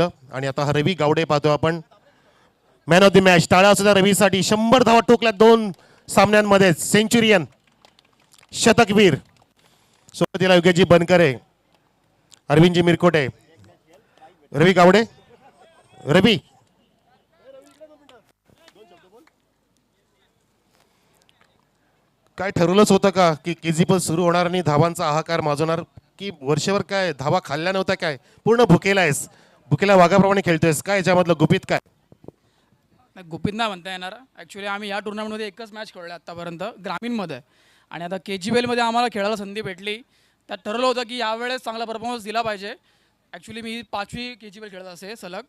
आणि आता हा रवी गावडे पाहतो आपण, मॅन ऑफ द मॅच. टाळ्या असू द्या रवीसाठी. 100 धावा ठोकल्या 2 सामन्यांमध्ये. सेंचुरियन, शतकवीर. सोबतीला योगेशजी बनकरे, अरविंदजी मिरकोटे, रवी गावडे. रवी काय ठरवलंच होतं का की केजीपल सुरू होणार आणि धावांचा हाहाकार माजवणार, की वर्षभर काय धावा खाल्ल्या नव्हत्या, काय पूर्ण भुकेला आहेस, भुकेला वाघाप्रमाणे खेळतोयस, काय याच्यामधलं गुपित काय? गुपित नाही म्हणता येणार. ॲक्च्युली आम्ही या टुर्नामेंटमध्ये एकच मॅच खेळलो आत्तापर्यंत ग्रामीणमध्ये, आणि आता KGPLमध्ये आम्हाला खेळायला संधी भेटली. त्यात ठरवलं होतं की यावेळेस चांगला परफॉर्मन्स दिला पाहिजे. ॲक्च्युली मी 5वी KGPL खेळत असे सलग,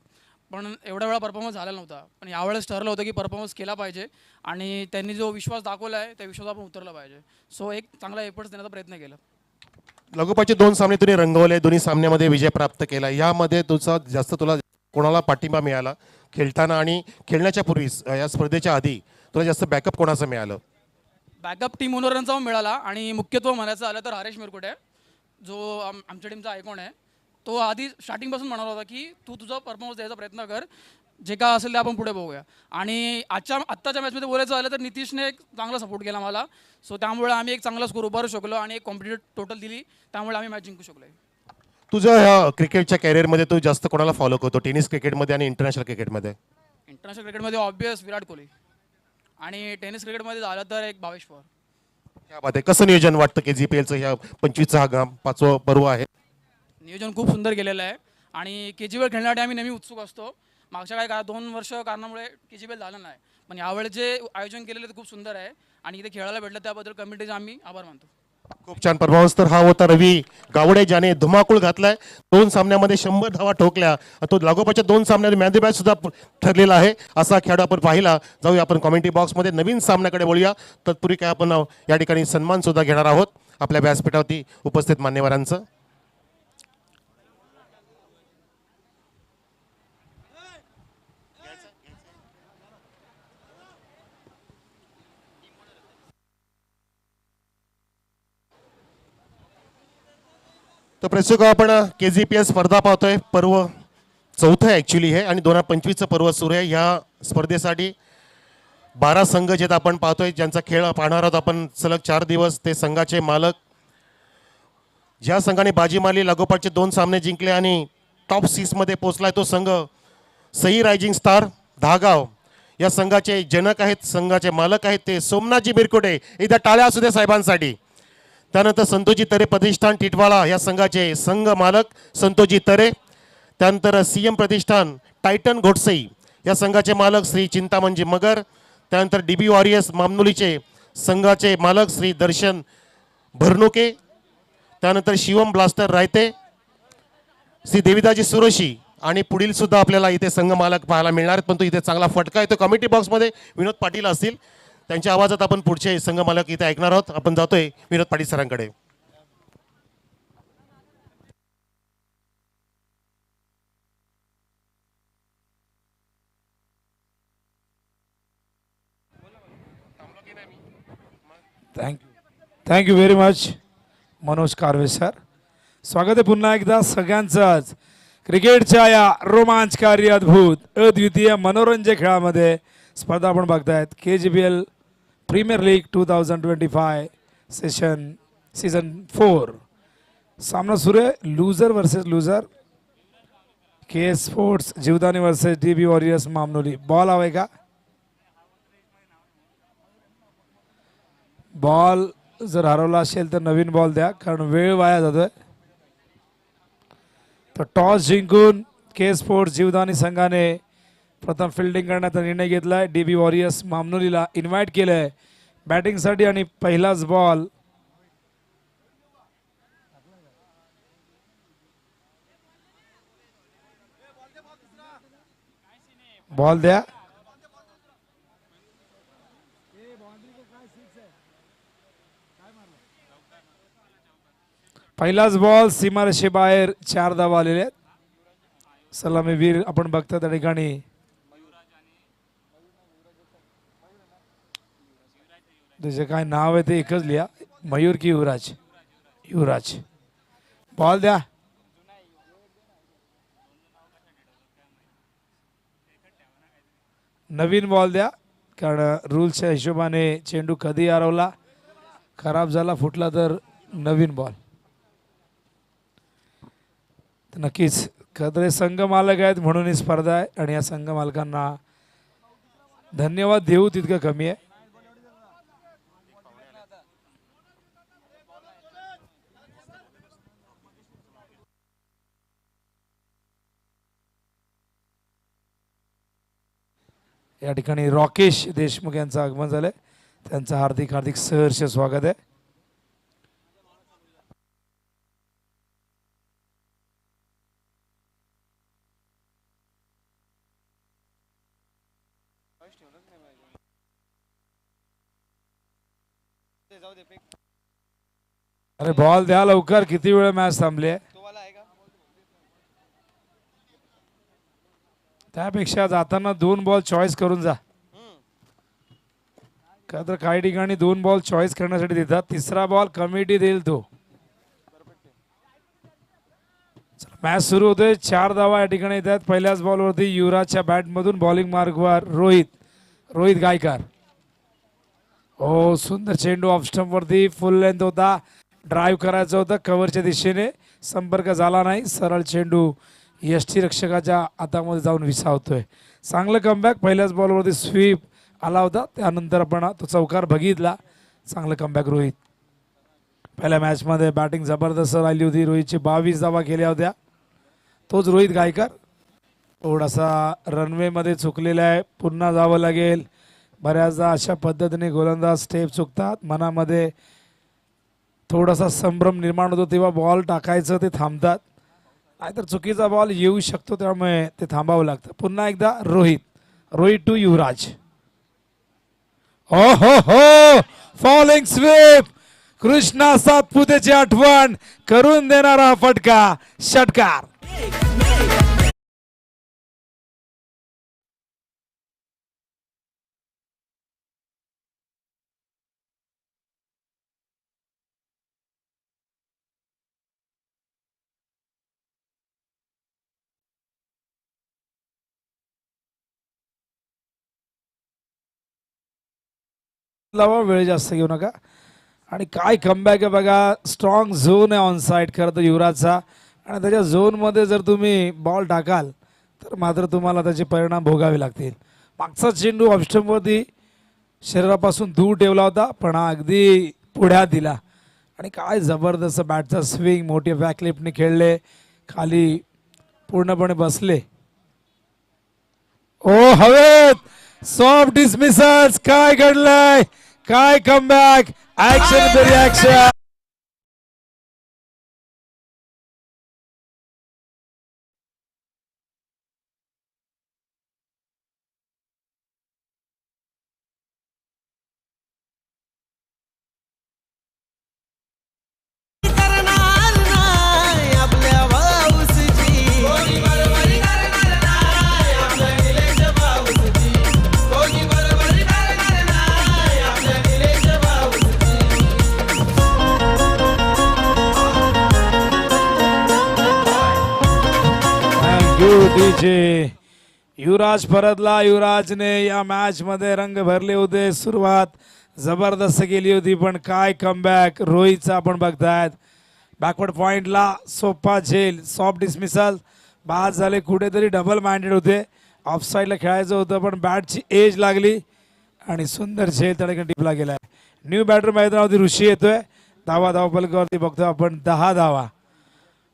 पण एवढा वेळा परफॉर्मन्स झाला नव्हता. पण यावेळेस ठरलं होतं की परफॉर्मन्स केला पाहिजे, आणि त्यांनी जो विश्वास दाखवला आहे त्या विश्वास आपण उतरला पाहिजे. सो एक चांगला एफर्ट्स देण्याचा प्रयत्न केला. लगोपाठचे 2 सामने तुम्ही रंगवले, दोन्ही सामन्यामध्ये विजय प्राप्त केला. यामध्ये तुला कोणाला पाठिंबा मिळाला खेळताना, आणि खेळण्याच्या पूर्वी या स्पर्धेच्या आधी तुला जास्त बॅकअप कोणाचं मिळालं? बॅकअप टीम ओनरांचा मिळाला, आणि मुख्यत्व म्हणायचं झालं तर हरेश मिरकुटे, जो आमच्या टीमचा आयकॉन आहे. तो आधी स्टार्टिंगपासून म्हणाला होता की तू तुझा परफॉर्मन्स द्यायचा प्रयत्न कर, जे काय असेल ते आपण पुढे बघूया. आणि आत्ताच्या मॅचमध्ये बोलायचं झालं तर नितीशने एक चांगला सपोर्ट केला मला. सो त्यामुळे आम्ही एक चांगला स्कोर उभारू शकलो आणि एक कॉम्पिटेटिव्ह टोटल दिली, त्यामुळे आम्ही मॅच जिंकू शकलो. तुझ्या ह्या क्रिकेटच्या कॅरियरमध्ये तू जास्त कोणाला फॉलो करतो, टेनिस क्रिकेटमध्ये आणि इंटरनॅशनल क्रिकेटमध्ये? इंटरनॅशनल क्रिकेटमध्ये ऑब्वियस विराट कोहली, आणि टेनिस क्रिकेटमध्ये झालं तर एक भावेश पवार. क्या बात आहे. कसं नियोजन वाटतं KGPLचं ह्या 25चा हा 5वं पर्व आहे? नियोजन खूप सुंदर केलेलं आहे, आणि KGPL खेळण्यासाठी आम्ही नेहमी उत्सुक असतो. मागच्या काय 2 वर्ष कारणामुळे KGPL झालं नाही, पण यावेळेस जे आयोजन केलेलं ते खूप सुंदर आहे, आणि इथे खेळायला भेटलं त्याबद्दल कमिटीचा आम्ही आभार मानतो. खूप छान परफॉर्मन्स तर हा होता रवी गावडे, ज्याने धुमाकूळ घातलाय. 2 सामन्यामध्ये 100 धावा ठोकल्या. तो लागोपाठच्या 2 सामन्यामध्ये मॅन ऑफ द मॅच सुद्धा ठरलेला आहे. असा खेळाडू आपण पाहिला. जाऊया आपण कॉमेंट्री बॉक्समध्ये नवीन सामन्याकडे वळूया. तत्पूर्वी काय आपण या ठिकाणी सन्मान सुद्धा घेणार आहोत आपल्या व्यासपीठावरती उपस्थित मान्यवरांचं. तर प्रेक्षक आपण KGPL स्पर्धा पाहतोय. पर्व 4थं आहे ॲक्च्युली हे, आणि 2025चं पर्व सुरू आहे. ह्या स्पर्धेसाठी 12 संघ जे आपण पाहतोय, ज्यांचा खेळ पाहणार आहोत आपण सलग 4 दिवस. ते संघाचे मालक, ज्या संघाने बाजी मारली, लागोपाठचे 2 सामने जिंकले आणि टॉप 6 मध्ये पोहोचलाय, तो संघ सई रायझिंग स्टार दहागाव. या संघाचे जनक आहेत, संघाचे मालक आहेत ते सोमनाथजी बिरकुटे. एकदा टाळ्या असू दे साहेबांसाठी. त्यानंतर संतोषजी तरे प्रतिष्ठान टिटवाळा या संघाचे संघ मालक संतोषजी तरे. त्यानंतर CM प्रतिष्ठान टायटन घोटसई या संघाचे मालक श्री चिंतामणजी मगर. त्यानंतर DB वॉरियर्स मामनुलीचे संघाचे मालक श्री दर्शन भरनुके. त्यानंतर शिवम ब्लास्टर रायते, श्री देविदाजी सुरोशी. आणि पुढील सुद्धा आपल्याला इथे संघ मालक पाहायला मिळणार, पण तो इथे चांगला फटका येतो. कमिटी बॉक्समध्ये विनोद पाटील असतील, त्यांच्या आवाजात आपण पुढचे संघ मालक इथे ऐकणार आहोत. आपण जातोय विनोद पाटील सरांकडे. Thank you very much Manoj Karve sir. स्वागत आहे पुन्हा एकदा सगळ्यांचंच क्रिकेटच्या या रोमांचकारी अद्भुत अद्वितीय मनोरंजक खेळामध्ये. स्पर्धा आपण बघतायत KGPL प्रीमियर लीग 2025 सीझन 4. सामना सुरू आहे loser versus loser. KS Sports Jivdani versus DB Warriors Mamnoli. Ball हवाय का? बॉल जर हरवला असेल तर नवीन बॉल द्या, कारण वेळ वाया जातोय. तर टॉस जिंकून KS स्पोर्ट्स जीवदानी संघाने प्रथम फिल्डिंग करण्याचा निर्णय घेतलाय. DB वॉरियर्स मामनोलीला इन्व्हाइट केलंय बॅटिंगसाठी, आणि पहिलाच बॉल द्या. पहिलाच बॉल सीमारेषेबाहेर. 4 धावा आलेल्या आहेत. सलामीवीर आपण बघता त्या ठिकाणी त्याचे काय नाव आहे ते एकच लिहा, मयूर की युवराज? युवराज. बॉल द्या. नवीन बॉल द्या, कारण रूल्सच्या हिशोबाने चेंडू कधी हरवला, खराब झाला, फुटला तर नवीन बॉल. तर नक्कीच खरे संघ मालक आहेत म्हणून ही स्पर्धा आहे आणि या संघ मालकांना धन्यवाद देऊ तितकं कमी आहे. या ठिकाणी राकेश देशमुख यांचं आगमन झालंय, त्यांचं हार्दिक हार्दिक सहर्ष स्वागत आहे. अरे बॉल द्या लवकर, किती वेळ मॅच थांबली आहे. त्यापेक्षा जाताना 2 बॉल चॉईस करून जा, का तर काही ठिकाणी 2 बॉल चॉईस करण्यासाठी देतात, तिसरा बॉल कमिटी देईल तो. मॅच सुरू होतोय, 4 धावा या ठिकाणी येत आहेत. पहिल्याच बॉलवरती युवराजच्या बॅटमधून बॉलिंग मार्गवर रोहित गायकर. हो, सुंदर चेंडू ऑफ स्टंप वरती, फुल लेंथ होता, ड्राईव्ह करायचं होतं कव्हरच्या दिशेने, संपर्क झाला नाही, सरळ चेंडू यष्टी रक्षकाच्या हातामध्ये जाऊन विसावतोय. चांगलं कमबॅक, पहिल्याच बॉलवरती स्वीप आला होता, त्यानंतर आपण तो चौकार बघितला. चांगलं कमबॅक रोहित. पहिल्या मॅचमध्ये बॅटिंग जबरदस्त राहिली होती, रोहितची 22 धावा केल्या होत्या. तोच रोहित गायकर थोडासा रनवेमध्ये चुकलेला आहे, पुन्हा जावं लागेल. बऱ्याचदा अशा पद्धतीने गोलंदाज स्टेप चुकतात, मनामध्ये थोडासा संभ्रम निर्माण होतो, तेव्हा बॉल टाकायचं ते थांबतात, नाहीतर चुकीचा बॉल येऊ शकतो, त्यामुळे ते थांबावं लागतं. पुन्हा एकदा रोहित टू युवराज. हो हो हो, फॉलिंग स्वीप, कृष्णा सातपुतेची आठवण करून देणारा फटका, षटकार. लावा, वेळ जास्त घेऊ नका. आणि काय कमबॅक आहे बघा, स्ट्रॉंग झोन आहे ऑन साईड खरं तर युवराजचा, आणि त्याच्या झोनमध्ये जर तुम्ही बॉल टाकाल तर मात्र तुम्हाला त्याचे परिणाम भोगावे लागतील. मागचा चेंडू ऑफस्टंपवरती शरीरापासून दूर ठेवला होता, पण हा अगदी पुढ्यात दिला, आणि काय जबरदस्त बॅटचा स्विंग, मोठे बॅकलिफ्टने खेळले, खाली पूर्णपणे बसले. ओ हवेत, सॉफ्ट डिसमिसल्स, काय घडलंय, काय comeback, action the reaction. DJ Yuvraj परतला. युवराजने या मॅच मध्ये रंग भरले होते, सुरुवात जबरदस्त केली होती, पण काय कमबॅक रोहितचा आपण बघतायत. बॅकवर्ड पॉइंटला सोपा झेल, सॉफ्ट डिसमिसल, बाद झाले, कुठेतरी डबल माइंडेड होते, ऑफ साईडला खेळायचं होतं, पण बॅटची एज लागली आणि सुंदर झेल त्या ठिकाणी टिपला गेलाय. न्यू बॅटर मैदानावरती ऋषी येतोय, धावा पलकावरती बघतोय आपण 10 धावा.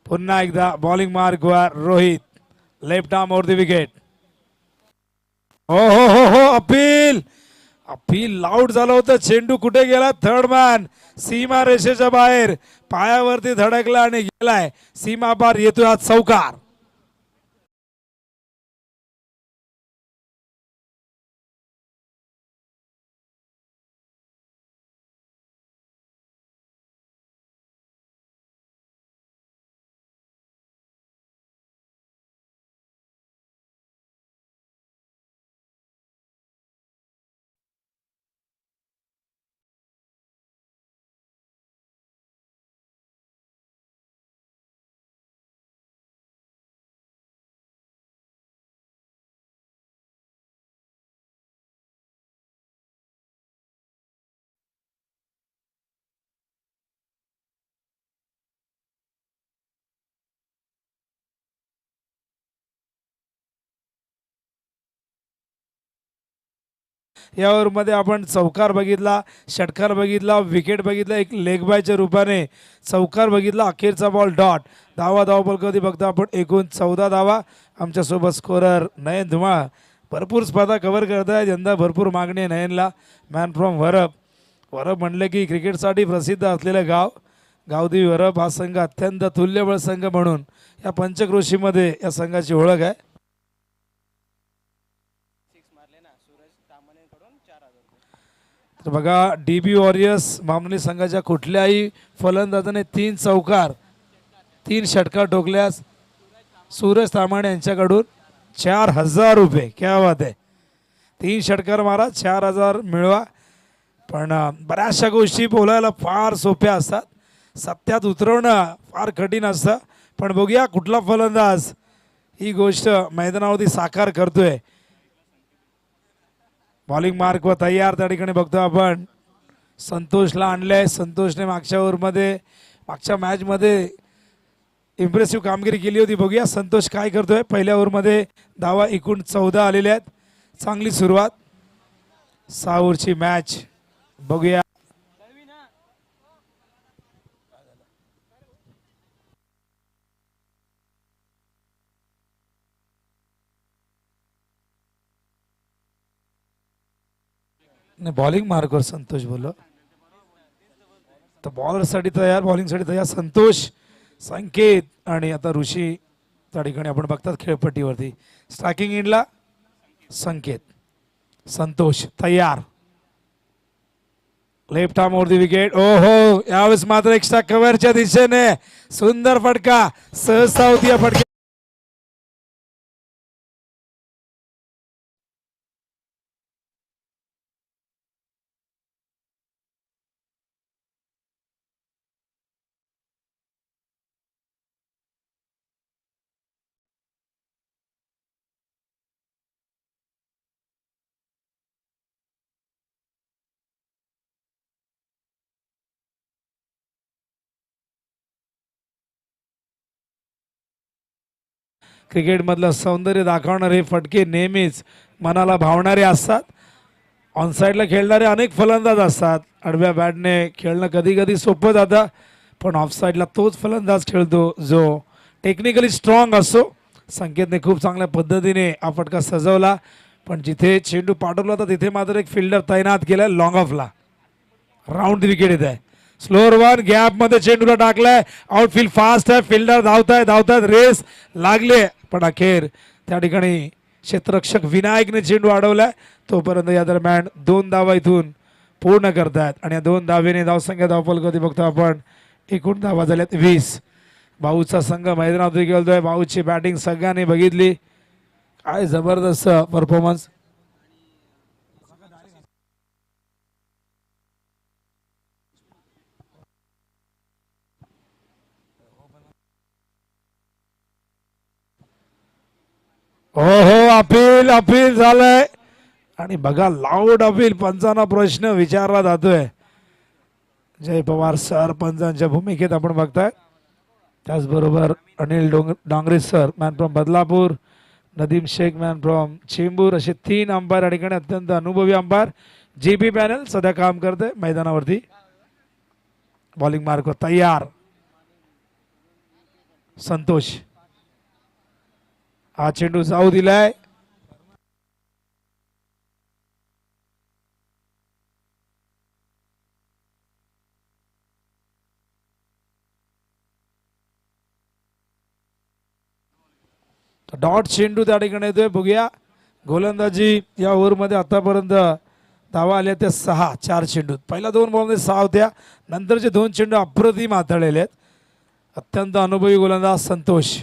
पुन्हा एकदा बॉलिंग मार्कवर Rohit, left arm over the wicket. हो हो हो हो, अपील लाऊड झालं होतं, चेंडू कुठे गेला, थर्ड मॅन सीमा रेषेच्या बाहेर पायावरती धडकला आणि गेलाय सीमा पार, येतोय हा चौकार. या ओव्हरमध्ये आपण चौकार बघितला, षटकार बघितला, विकेट बघितला, एक लेग बायच्या रूपाने चौकार बघितला, अखेरचा बॉल डॉट. धावपलकावरती बघता आपण एकूण 14 धावा. आमच्यासोबत स्कोरर नयन धुमाळ. भरपूर स्पर्धा कव्हर करत आहेत, यंदा भरपूर मागणी आहे नयनला. Man from Varap. वरप म्हणले की क्रिकेटसाठी प्रसिद्ध असलेलं गाव. गावदेवी वरप हा संघ अत्यंत तुल्यबळ संघ म्हणून या पंचक्रोशीमध्ये या संघाची ओळख आहे. तर बघा DB वॉरियर्स मामली संघाच्या कुठल्याही फलंदाजाने 3 चौकार 3 षटकार ठोकल्यास सूरज तामाणे यांच्याकडून 4000 रुपये. क्या बात आहे. 3 षटकार मारा 4000 मिळवा. पण बऱ्याचशा गोष्टी बोलायला फार सोप्या असतात, सत्यात उतरवणं फार कठीण असतं. पण बघूया कुठला फलंदाज ही गोष्ट मैदानावरती साकार करतोय. बॉलिंग मार्क व तयार. त्या ठिकाणी बघतो आपण संतोषला आणलंय. संतोषने मागच्या मॅचमध्ये इम्प्रेसिव्ह कामगिरी केली होती. बघूया संतोष काय करतोय. पहिल्या ओव्हरमध्ये धावा एकूण 14 आलेल्या आहेत. चांगली सुरुवात. 6 ओव्हरची मॅच. बघूया बॉलिंग मार्कवर संतोष बोललो तर बॉलरसाठी तयार, बॉलिंगसाठी तयार संतोष, संकेत आणि आता ऋषी. त्या ठिकाणी आपण बघतात खेळपट्टीवरती स्ट्रायकिंग इनला संकेत, संतोष तयार. Left arm over the wicket. ओहो, यावेळेस मात्र एक्स्ट्रा कव्हरच्या दिशेने सुंदर फटका. सहजता होती या फटका. क्रिकेटमधलं सौंदर्य दाखवणारे फटके नेहमीच मनाला भावणारे असतात. ऑनसाईडला खेळणारे अनेक फलंदाज असतात. आडव्या बॅटने खेळणं कधी कधी सोपं जातं, पण ऑफसाईडला तोच फलंदाज खेळतो जो टेक्निकली स्ट्रॉंग असतो. संकेतने खूप चांगल्या पद्धतीने हा फटका सजवला, पण जिथे चेंडू पाठवला होता तिथे मात्र एक फिल्डर तैनात केलाय लॉंग ऑफला. राऊंड विकेट येत आहे. स्लोअर वन गॅप मध्ये चेंडूला टाकलाय. आउटफील्ड फास्ट आहे. फिल्डर धावतायत रेस लागले, पण अखेर त्या ठिकाणी क्षेत्ररक्षक विनायकने चेंडू अडवलाय. तोपर्यंत या दरम्यान 2 धावा इथून पूर्ण करतायत आणि या 2 धावेने धावसंख्या धावफलक बघतो आपण एकूण धावा झाल्यात 20. भाऊचा संघ मैदानात खेळतोय. भाऊची बॅटिंग सगळ्यांनी बघितली. काय जबरदस्त परफॉर्मन्स. हो अपील झालंय आणि बघा लाऊड अपील. पंचांना प्रश्न विचारला जातोय. जय पवार सर पंचांच्या भूमिकेत आपण बघताय. त्याचबरोबर Anil Dangre sir man from Badlapur, Nadeem Shaikh man from Chembur, असे 3 अंपायर या ठिकाणी अत्यंत अनुभवी अंपायर. JP पॅनल सध्या काम करते मैदानावरती. बॉलिंग मार्क तयार. संतोष हा चेंडू जाऊ दिलाय. डॉट चेंडू त्या ठिकाणी येतोय. बघूया गोलंदाजी या ओव्हरमध्ये आतापर्यंत धावा आल्या त्या 6. 4 चेंडूत पहिल्या 2 बॉलमध्ये 6 होत्या. नंतरचे 2 चेंडू अप्रतिम हाताळलेले आहेत. अत्यंत अनुभवी गोलंदाज संतोष.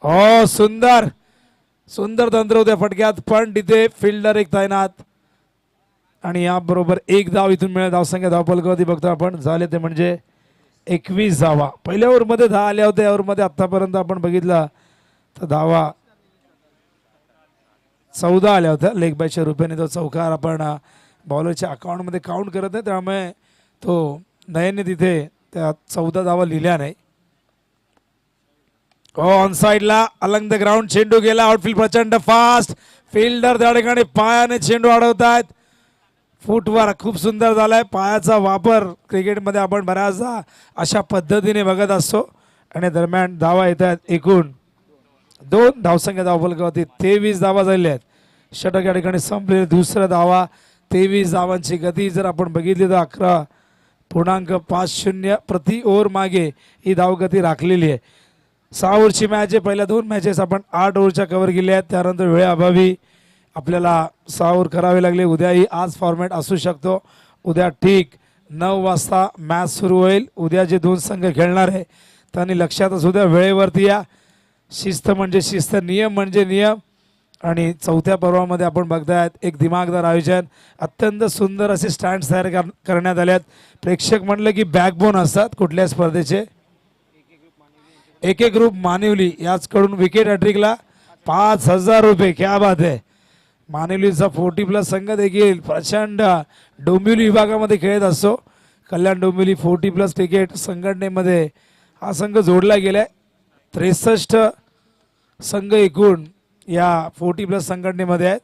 हो सुंदर तंत्र होत्या फटक्यात, पण तिथे फिल्डर एक तैनात आणि याबरोबर 1 धाव इथून मिळेल. धावसंख्या धावफलकावरती बघतो आपण झाले ते म्हणजे 21 धावा. पहिल्या ओव्हरमध्ये 10 आल्या होत्या. या ओव्हरमध्ये आतापर्यंत आपण बघितलं तर धावा 14 आल्या होत्या. लेग बायच्या रुपयाने तो चौकार आपण बॉलरच्या अकाउंटमध्ये काउंट करत नाही, त्यामुळे तो नयनने तिथे त्या 14 धावा लिहिल्या नाही. ऑन साइडला अलंग द ग्राउंड चेंडू गेला. आउटफील्ड प्रचंड फास्ट फिल्डर त्या ठिकाणी पायाने चेंडू अडवतायत. फुटवर्क खूप सुंदर झालाय. पायाचा वापर क्रिकेटमध्ये आपण बऱ्याचदा अशा पद्धतीने बघत असतो. आणि दरम्यान धावा येत आहेत. एकूण 2 धावसंख्या धावफलकावरती 23 धावा झालेल्या आहेत. षटक या ठिकाणी संपलेले. दुसरा धावा 23 धावांची गती जर आपण बघितली तर 11.50 प्रति ओव्हर मागे ही धावगती राखलेली आहे. 6 ओव्हरची मॅच आहे. पहिल्या 2 मॅचेस आपण 8 ओव्हरच्या कव्हर केल्या आहेत. त्यानंतर वेळेअभावी आपल्याला 6 ओव्हर करावे लागले. उद्याही आज फॉर्मॅट असू शकतो. उद्या ठीक 9 वाजता मॅच सुरू होईल. उद्या जे 2 संघ खेळणार आहे त्यांनी लक्षात असू द्या, वेळेवरती या. शिस्त म्हणजे शिस्त, नियम म्हणजे नियम. आणि चौथ्या पर्वामध्ये आपण बघतायत एक दिमागदार आयोजन. अत्यंत सुंदर असे स्टँड तयार करण्यात आले आहेत. प्रेक्षक म्हणलं की बॅकबोन असतात कुठल्या स्पर्धेचे. एक एक ग्रुप मानिवली याचकडून विकेट हॅट्रिकला 5,000 रुपये. क्या बात आहे. मानिवलीचा 40+ संघ देखील प्रचंड डोंबिवली विभागामध्ये खेळत असतो. कल्याण डोंबिवली 40+ क्रिकेट संघटनेमध्ये हा संघ जोडला गेलाय. 63 संघ एकूण या 40+ संघटनेमध्ये आहेत.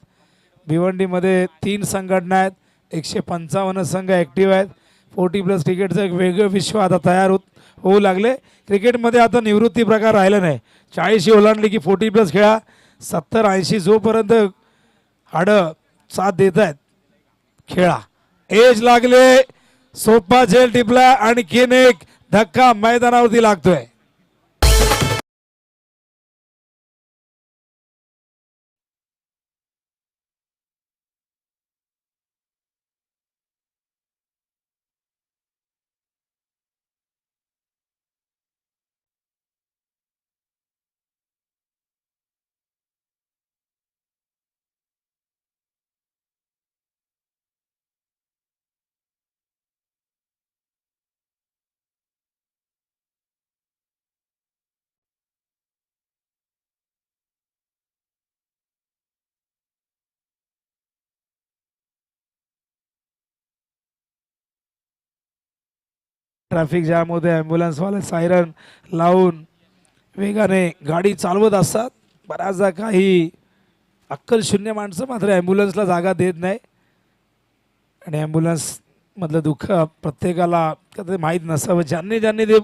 भिवंडीमध्ये 3 संघटना आहेत. 155 संघ ॲक्टिव्ह आहेत. 40+ क्रिकेटचं एक वेगळं विश्व आता तयार होऊ लागले. क्रिकेटमध्ये आता निवृत्ती प्रकार राहिला नाही. 40 ओलांडली की 40+ खेळा. 70-80 जोपर्यंत हाडं साथ देत आहेत खेळा. एज लागले, सोपा झेल टिपला आणि किन एक धक्का मैदानावरती लागतोय. ट्रॅफिक जॅम होते. ॲम्ब्युलन्सवाले सायरन लावून वेगाने गाडी चालवत असतात. बऱ्याचदा काही अक्कल शून्य माणसं मात्र ॲम्ब्युलन्सला जागा देत नाही. आणि ॲम्ब्युलन्समधलं दुःख प्रत्येकाला कधी माहीत नसावं. ज्यांनी ज्यांनी ते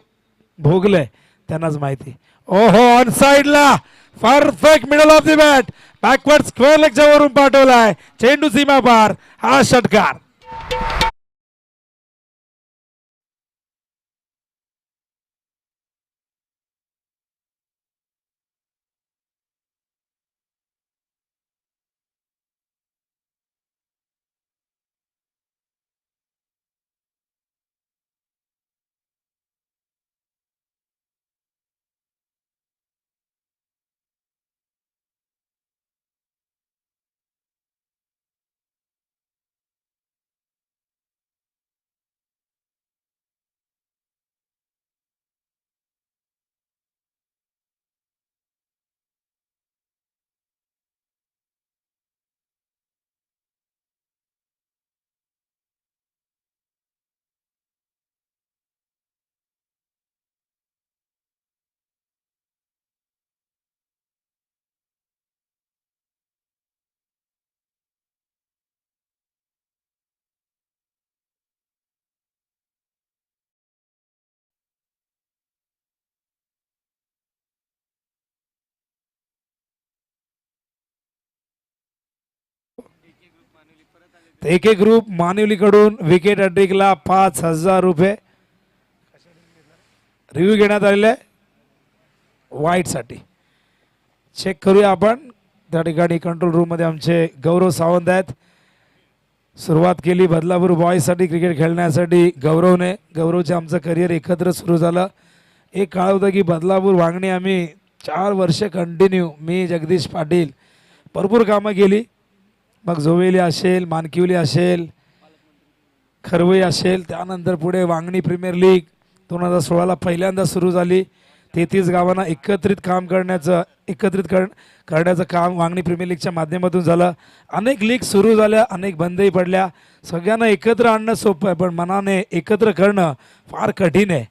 भोगलंय त्यांनाच माहिती. ओहो, ऑन साईडला perfect middle of the bat. Backward square लेगच्या वरून पाठवलाय. चेंडू सीमा पार. हा षटकार. एक एक ग्रुप मानिवलीकडून विकेट हॅट्रिकला 5,000 रुपये. रिव्ह्यू घेण्यात आलेला आहे वाईटसाठी. चेक करूया आपण. त्या ठिकाणी कंट्रोल रूममध्ये आमचे गौरव सावंत आहेत. सुरुवात केली बदलापूर बॉयजसाठी क्रिकेट खेळण्यासाठी गौरवने. गौरवचे आमचं करिअर एकत्र सुरू झालं. एक काळ होता की बदलापूर वांगणी आम्ही 4 वर्ष कंटिन्यू, मी जगदीश पाटील भरपूर कामं केली. मग जोवेली असेल, मानकिवली असेल, खरवई असेल. त्यानंतर पुढे वांगणी प्रीमियर लीग 2016ला पहिल्यांदा सुरू झाली. 33 गावांना एकत्रित काम करण्याचं करण्याचं काम वांगणी प्रीमियर लीगच्या माध्यमातून झालं. अनेक लीग सुरू झाल्या, अनेक बंदही पडल्या. सगळ्यांना एकत्र आणणं सोपं आहे, पण मनाने एकत्र करणं फार कठीण आहे.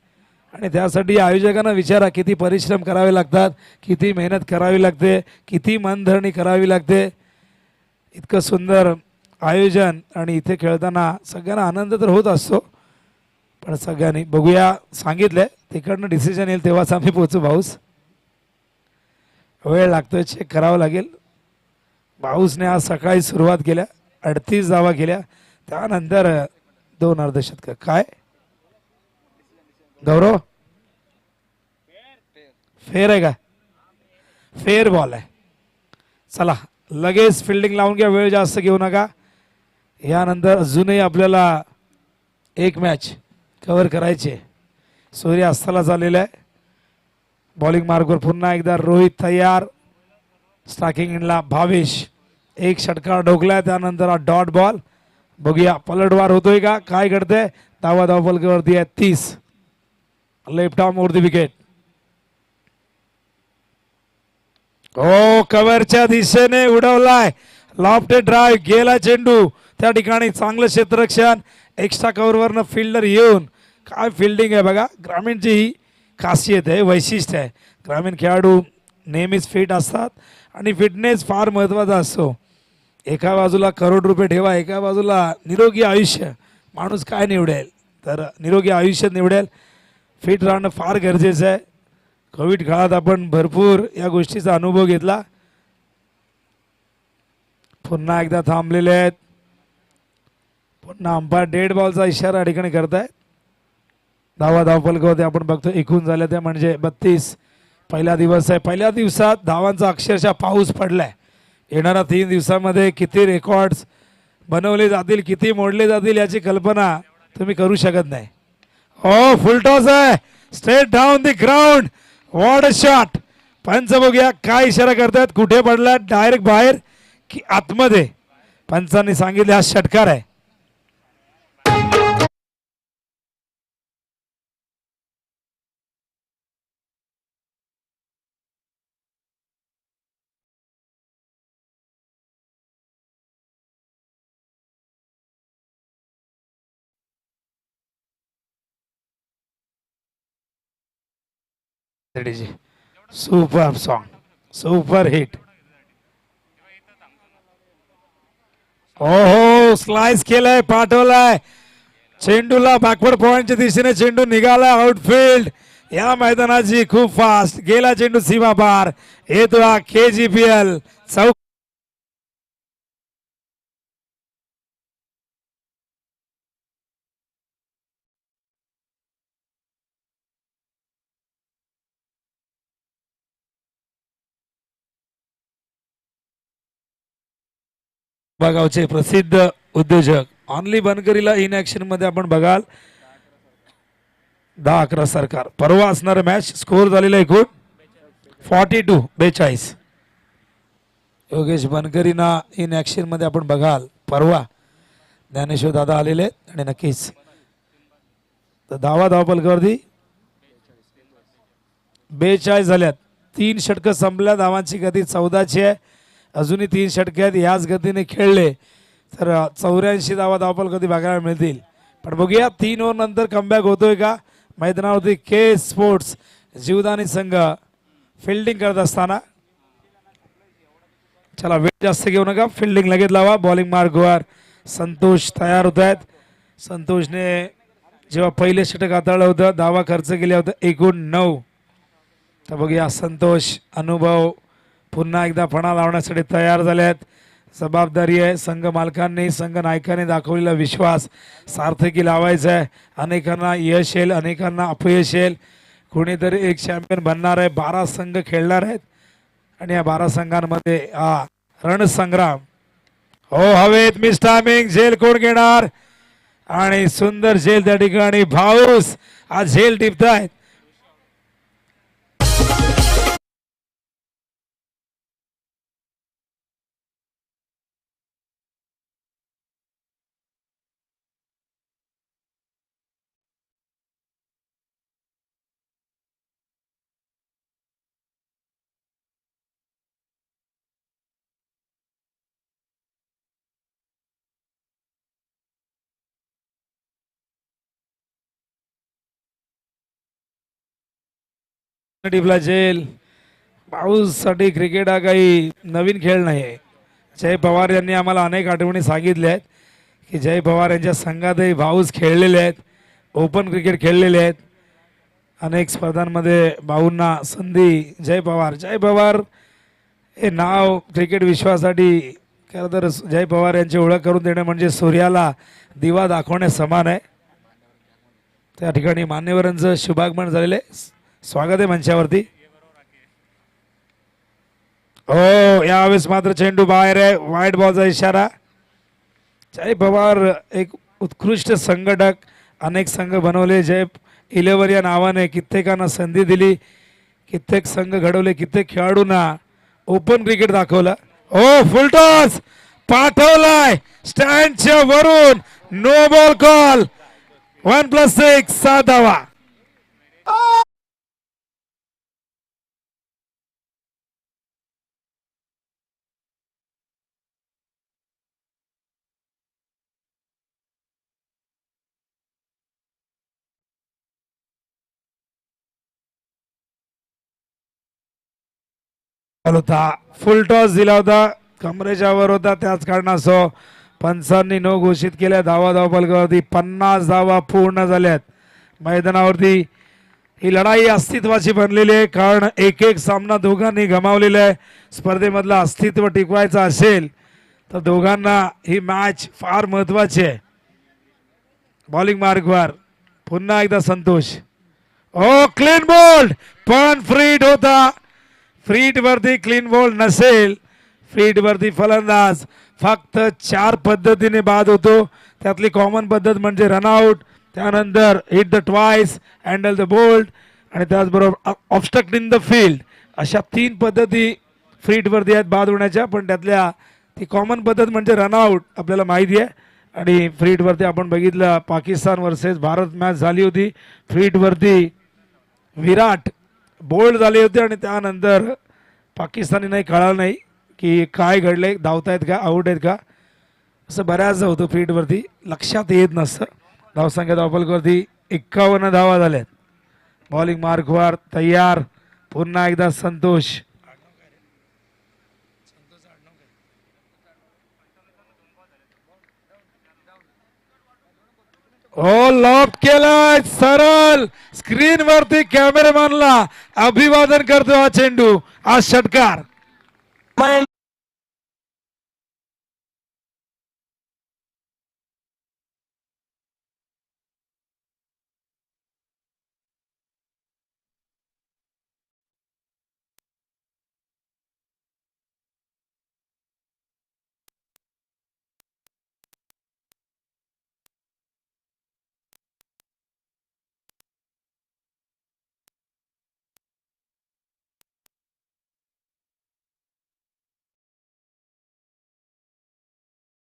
आणि त्यासाठी आयोजकांना विचारा किती परिश्रम करावे लागतात, किती मेहनत करावी लागते, किती मनधरणी करावी लागते. इतकं सुंदर आयोजन आणि इथे खेळताना सगळ्यांना आनंद तर होत असतो, पण सगळ्यांनी बघूया. सांगितलंय तिकडनं डिसिजन येईल तेव्हाच आम्ही पोहोचू. भाऊस वेळ लागतोय, चेक करावं लागेल. भाऊसने आज सकाळी सुरुवात केल्या, 38 धावा केल्या, त्यानंतर 2 अर्धशतक. काय गौरव, फेर आहे का? फेर बॉल आहे. चला लगेच फिल्डिंग लावून घ्या, वेळ जास्त घेऊ नका. यानंतर अजूनही आपल्याला एक मॅच कव्हर करायची आहे. सूर्य अस्ताला झालेला आहे. बॉलिंग मार्कवर पुन्हा एकदा रोहित तयार. स्ट्रायकिंग इनला भावेश. एक षटकार डोकलाय, त्यानंतर हा डॉट बॉल. बघूया पलटवार होतोय का, काय घडतंय. धावा फलकावरती आहे 30. Left arm over the wicket. हो कव्हरच्या दिशेने उडवलाय. लॉफ्टेड ड्राईव्ह गेला चेंडू. त्या ठिकाणी चांगलं क्षेत्ररक्षण. एक्स्ट्रा कव्हरवरनं फिल्डर येऊन काय फिल्डिंग आहे बघा. ग्रामीणची ही खासियत आहे, वैशिष्ट्य आहे. ग्रामीण खेळाडू नेहमीच फिट असतात आणि फिटनेस फार महत्त्वाचा असतो. एका बाजूला करोड रुपये ठेवा, एका बाजूला निरोगी आयुष्य. माणूस काय निवडेल, तर निरोगी आयुष्य निवडेल. फिट राहणं फार गरजेचं आहे. कोविड काळात आपण भरपूर या गोष्टीचा अनुभव घेतला. पुन्हा एकदा थांबलेले आहेत. पुन्हा अंपायर डेड बॉलचा इशारा या ठिकाणी करतायत. धावफलकावरती आपण बघतो एकूण झाल्या त्या म्हणजे 32. पहिला दिवस आहे. पहिल्या दिवसात धावांचा अक्षरशः पाऊस पडलाय. येणाऱ्या 3 दिवसामध्ये किती रेकॉर्ड्स बनवले जातील, किती मोडले जातील याची कल्पना तुम्ही करू शकत नाही. हो फुलटॉस आहे, straight down the ground. What a shot. पंच बघूया काय इशारा करतायत, कुठे पडला, डायरेक्ट बाहेर की आतमध्ये. पंचांनी सांगितले हा षटकार आहे. Super song, super hit. हो स्लाइस केलाय, पाठवलाय चेंडूला. बॅकवर्ड पॉइंटच्या दिशेने चेंडू निघाला आउटफील्ड. या मैदानाची खूप फास्ट गेला चेंडू सीमा पार. येतो हा KGPL चौक. गावचे प्रसिद्ध उद्योजक ऑनली बनकरीला इन ऍक्शन मध्ये आपण बघाल 10-11 सरकार. परवा असणार मॅच. स्कोर झालेला एकूण 42. योगेश बनकरीना इन ऍक्शन मध्ये आपण बघाल परवा. ज्ञानेश्वर दादा आलेले आणि नक्कीच धावफलकावरती 42 झाल्यात. 3 षटकं संपल्या. धावांची गती 14ची आहे. अजूनही 3 षटके आहेत. याच गतीने खेळले तर 84 धावफलकावरती बघायला मिळतील. पण बघूया 3 ओव्हर नंतर कमबॅक होतोय का. मैदानावरती के स्पोर्ट्स जीवदानी संघ फिल्डिंग करत असताना. चला वेळ जास्त घेऊ नका, फिल्डिंग लगेच लावा. बॉलिंग मार्कवर संतोष तयार होत आहेत. संतोषने जेव्हा पहिले षटक हाताळलं होतं धावा खर्च केल्या होत्या एकूण 9. तर बघूया संतोष अनुभव पुन्हा एकदा फणा लावण्यासाठी तयार झाले आहेत. जबाबदारी आहे. संघ मालकांनी, संघ नायकांनी दाखवलेला विश्वास सार्थकी लावायचा आहे. अनेकांना यश येईल, अनेकांना अपयश येईल. कोणीतरी एक चॅम्पियन बनणार आहे. 12 संघ खेळणार आहेत आणि या 12 संघांमध्ये हा रणसंग्राम. हो हवेत मिस टायमिंग. झेल कोण घेणार आणि सुंदर झेल त्या ठिकाणी भाऊस आज झेल टिपतायत. टिपला झेल. पाऊस साठी क्रिकेट हा काही नवीन खेळ नाही. जय पवार यांनी आम्हाला अनेक आठवणी सांगितल्या आहेत की जय पवार यांच्या संघातही भाऊच खेळलेले आहेत, ओपन क्रिकेट खेळलेले आहेत, अनेक स्पर्धांमध्ये भाऊंना संधी. जय पवार हे नाव क्रिकेट विश्वासाठी खरं तर जय पवार यांची ओळख करून देणं म्हणजे सूर्याला दिवा दाखवण्यास समान आहे. त्या ठिकाणी मान्यवरांचं शुभागमन झालेलं आहे. स्वागत आहे मंचावरती. हो, यावेळेस मात्र चेंडू बाहेर आहे, वाईट बॉलचा इशारा. जय पवार एक उत्कृष्ट संघटक, अनेक संघ बनवले. जय 11 या नावाने कित्येकांना संधी दिली, कित्येक संघ घडवले, कित्येक खेळाडूंना ओपन क्रिकेट दाखवलं. ओ फुलटॉस पाठवलाय स्टँडच्या वरून, नो बॉल कॉल. 1+6 7 धावा. होता फुल टॉस दिला होता, कमरेच्या वर होता, त्याच कारणासह पंचांनी नो घोषित केल्या. धावा फलकावरती 50 धावा पूर्ण झाल्यात. मैदानावरती ही लढाई अस्तित्वाची बनलेली आहे, कारण एक एक सामना दोघांनी गमावलेला आहे. स्पर्धेमधलं अस्तित्व टिकवायचं असेल तर दोघांना ही मॅच फार महत्वाची आहे. बॉलिंग मार्कवर पुन्हा एकदा संतोष. ओ क्लीन बोल्ड, पण फ्रीट होता. फ्रीट वरती क्लीन बॉल नसेल, फ्रीट वरती फलंदाज फक्त 4 पद्धतीने बाद होतो. त्यातली कॉमन पद्धत म्हणजे रनआउट, त्यानंतर hit the twice, handle the ball आणि त्याचबरोबर ऑब्स्ट्रक्ट इन द फील्ड. अशा 3 पद्धती फ्रीट वरती आहेत बाद होण्याच्या, पण त्यातल्या ती कॉमन पद्धत म्हणजे रनआउट आपल्याला माहिती आहे. आणि फ्रीट वरती आपण बघितलं पाकिस्तान वर्सेस भारत मॅच झाली होती. फ्रीट वरती विराट बोल्ड झाले होते आणि त्यानंतर पाकिस्तानींनाही कळालं नाही की काय घडले, धावतायत का, आऊट आहेत का, असं बऱ्याचदा होतं. फील्डवरती लक्षात येत नसतं. धावसंख्या धावफलकावरती 51 धावा झाल्यात. बॉलिंग मार्कवर तयार, पुन्हा एकदा संतोष. ओ लॉफ्ट केलाय सरळ स्क्रीन वरती, कॅमेरामॅनला अभिवादन करतो हा चेंडू, हा षटकार.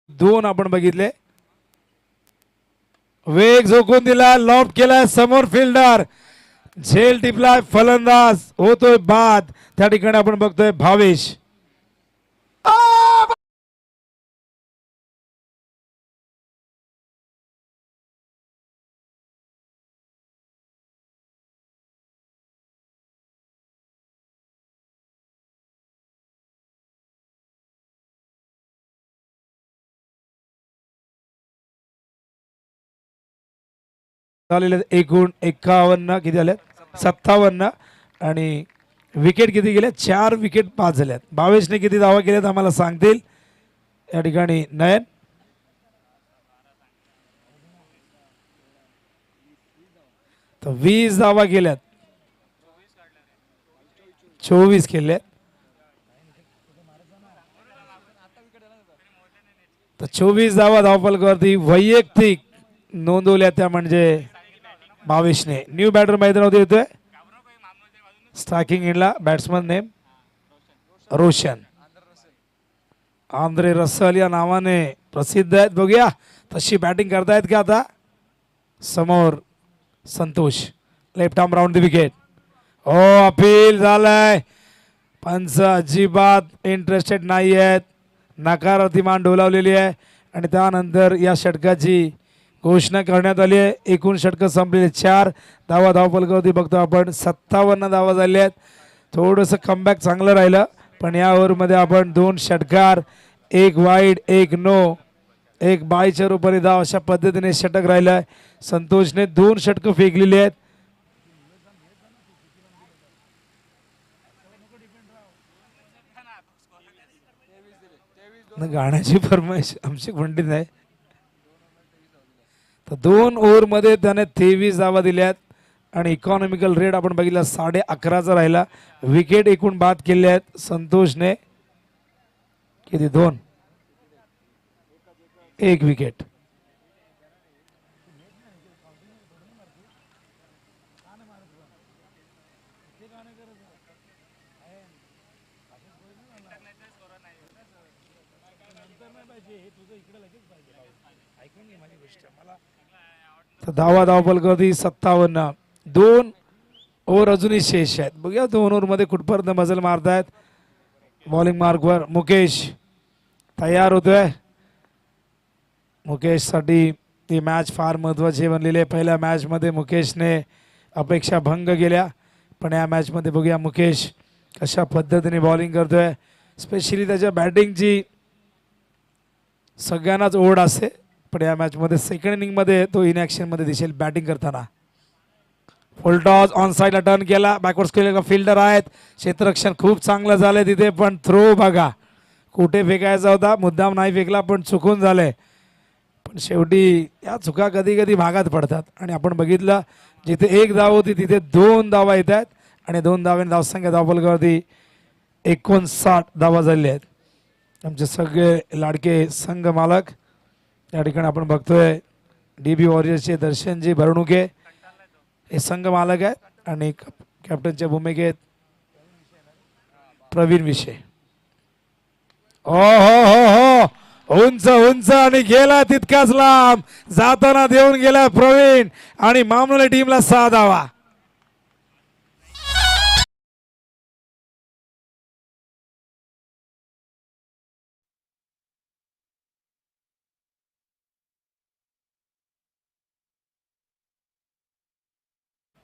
दोन आपण बघितले. वेग झोकून दिला, लॉफ्ट केलाय समोर फिल्डर, झेल टिपलाय फलंदाज, होतोय बाद. त्या ठिकाणी आपण बघतोय भावेश. झालेले एकूण 51 किती झाल्यात, 57. आणि विकेट किती गेल्या, 4 विकेट पास झाल्यात. भावेशने किती धावा केल्यात आम्हाला सांगतील या ठिकाणी नयन. तर 20 धावा केल्यात, 24 केल्यात. तर 24 धावा धावफलकावरती वैयक्तिक नोंदवल्या, त्या म्हणजे भावेशने. न्यू बॅटर मैदानावरती येतोय. स्ट्रायकिंग एंडला batsman name Roshan, Andre Russell या नावाने प्रसिद्ध आहेत. बघूया तशी बॅटिंग करतायत का आता. समोर Santosh, left arm round the wicket. Oh appeal झालाय, पंच अजिबात इंटरेस्टेड नाही आहेत, नकारार्थी मान डोलावलेली आहे. आणि त्यानंतर या षटकाची घोषणा करण्यात आली आहे. एकूण षटकं संपलेले 4 धावा धावफलकावरती बघतो आपण 57 धावा झाल्या आहेत. थोडंसं कमबॅक चांगलं राहिलं, पण या ओव्हरमध्ये आपण 2 षटकार, एक वाईड एक नो, एक बायच्या रूपाने धाव. अशा पद्धतीने षटक राहिलाय. संतोषने 2 षटकं फेकलेली आहेत. गाण्याची फरमाईश आमची पंडित आहे. तर 2 ओव्हरमध्ये त्याने 23 धावा दिल्यात आणि इकॉनॉमिकल रेट आपण बघितला 11.5चा राहिला. विकेट एकूण बाद केले आहेत संतोषने. किती 2, 1 विकेट. तर धावफलकावधी 57. 2 ओव्हर अजूनही शेष आहेत. बघूया 2 ओव्हरमध्ये कुठपर्यंत मजल मारतायत. बॉलिंग मार्कवर मुकेश तयार होतोय. मुकेशसाठी ती मॅच फार महत्त्वाची बनलेली आहे. पहिल्या मॅचमध्ये मुकेशने अपेक्षा भंग केल्या, पण या मॅचमध्ये बघूया मुकेश कशा पद्धतीने बॉलिंग करतोय. स्पेशली त्याच्या बॅटिंगची सगळ्यांनाच ओढ असते, पण या मॅचमध्ये सेकंड इनिंगमध्ये तो इनॅक्शनमध्ये दिसेल बॅटिंग करताना. फुल टॉस ऑन साईडला टर्न केला. बॅकवर्ड्स केलेला फिल्डर आहेत. क्षेत्ररक्षण खूप चांगलं झालंय तिथे, पण थ्रो बघा कुठे फेकायचा होता, मुद्दाम नाही फेकला पण चुकून झालंय. पण शेवटी या चुका कधी कधी भागात पडतात आणि आपण बघितलं जिथे 1 धाव होती तिथे 2 धावा येत आहेत आणि 2 धावांनी धावसंख्या धावफलकावरती 59 धावा झालेल्या आहेत. आमचे सगळे लाडके संघ मालक या ठिकाणी आपण बघतोय. DB वॉरियर्सचे दर्शनजी भरणुके हे संघ मालक आहेत आणि कॅप्टनच्या भूमिकेत प्रवीण विषय. हो हो हो हो, उंच उंच आणि गेला तितकाच लांब जाताना देऊन गेला प्रवीण आणि मामनोली टीमला 6 धावा.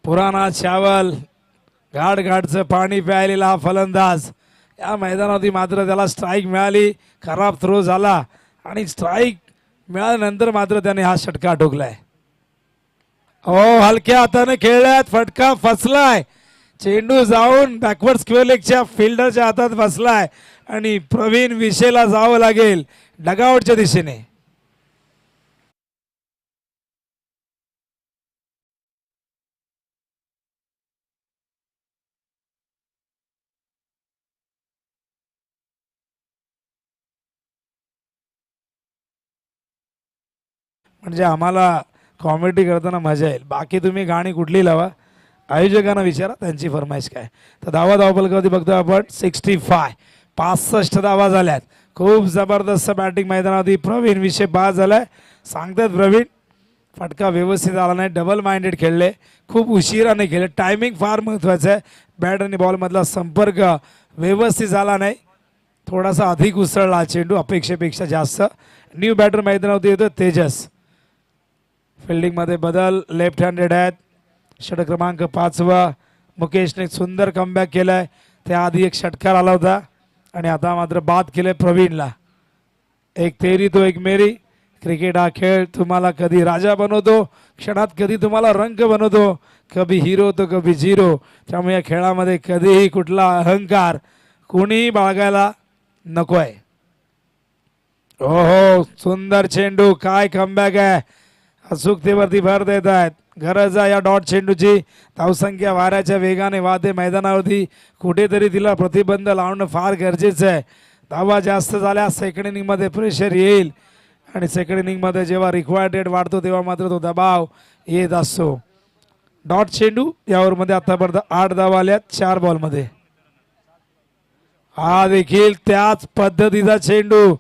पुराणा चावल घाटचं पाणी प्यायलेला हा फलंदाज या मैदानावरती मात्र त्याला स्ट्राईक मिळाली. खराब थ्रो झाला आणि स्ट्राईक मिळाल्यानंतर मात्र त्याने हा षटका ठोकलाय. हो, हलक्या हाताने खेळल्यात. फटका फसलाय. चेंडू जाऊन बॅकवर्ड स्क्वेअर लेगच्या फिल्डरच्या हातात फसलाय आणि प्रवीण विषयला जावं लागेल डगआउटच्या दिशेने. म्हणजे आम्हाला कॉमेडी करताना मजा येईल. बाकी तुम्ही गाणी कुठली लावा, आयोजकांना विचारा त्यांची फरमाईश काय. तर धावफलकावरती बघतो आपण 65. 65 धावा झाल्यात. खूप जबरदस्त बॅटिंग मैदानावरती प्रवीण विषय बाद झालाय. सांगतात प्रवीण फटका व्यवस्थित आला नाही. डबल माइंडेड खेळले, खूप उशिराने खेळले. टायमिंग फार महत्त्वाचं आहे. बॅट आणि बॉलमधला संपर्क व्यवस्थित झाला नाही. थोडासा अधिक उसळला चेंडू अपेक्षेपेक्षा जास्त. न्यू बॅटर मैदानावरती येतो तेजस. फिल्डिंगमध्ये बदल, लेफ्ट हँडेड आहेत. षटक क्रमांक 5. मुकेशने सुंदर कमबॅक केलाय. त्याआधी एक षटकार आला होता आणि आता मात्र बाद केले प्रवीणला. एक तेरी तो एक मेरी. क्रिकेट हा खेळ तुम्हाला कधी राजा बनवतो, क्षणात कधी तुम्हाला रंग बनवतो, कभी हिरो तो कभी झिरो. त्यामुळे या खेळामध्ये कधीही कुठला अहंकार कोणीही बाळगायला नको आहे. हो हो, सुंदर चेंडू, काय कमबॅक आहे. अचूकतेवरती भर देत आहेत. गरज आहे या डॉट चेंडूची. धावसंख्या वाऱ्याच्या वेगाने वाहते मैदानावरती. कुठेतरी तिला प्रतिबंध लावणं फार गरजेचं आहे. धावा जास्त झाल्या सेकंड इनिंगमध्ये प्रेशर येईल आणि सेकंड इनिंगमध्ये जेव्हा रिक्वायर्ड रेट वाढतो तेव्हा मात्र तो दबाव येत असतो. डॉट चेंडू यावरमध्ये आतापर्यंत 8 धावा आल्यात 4 बॉलमध्ये. हा देखील त्याच पद्धतीचा चेंडू.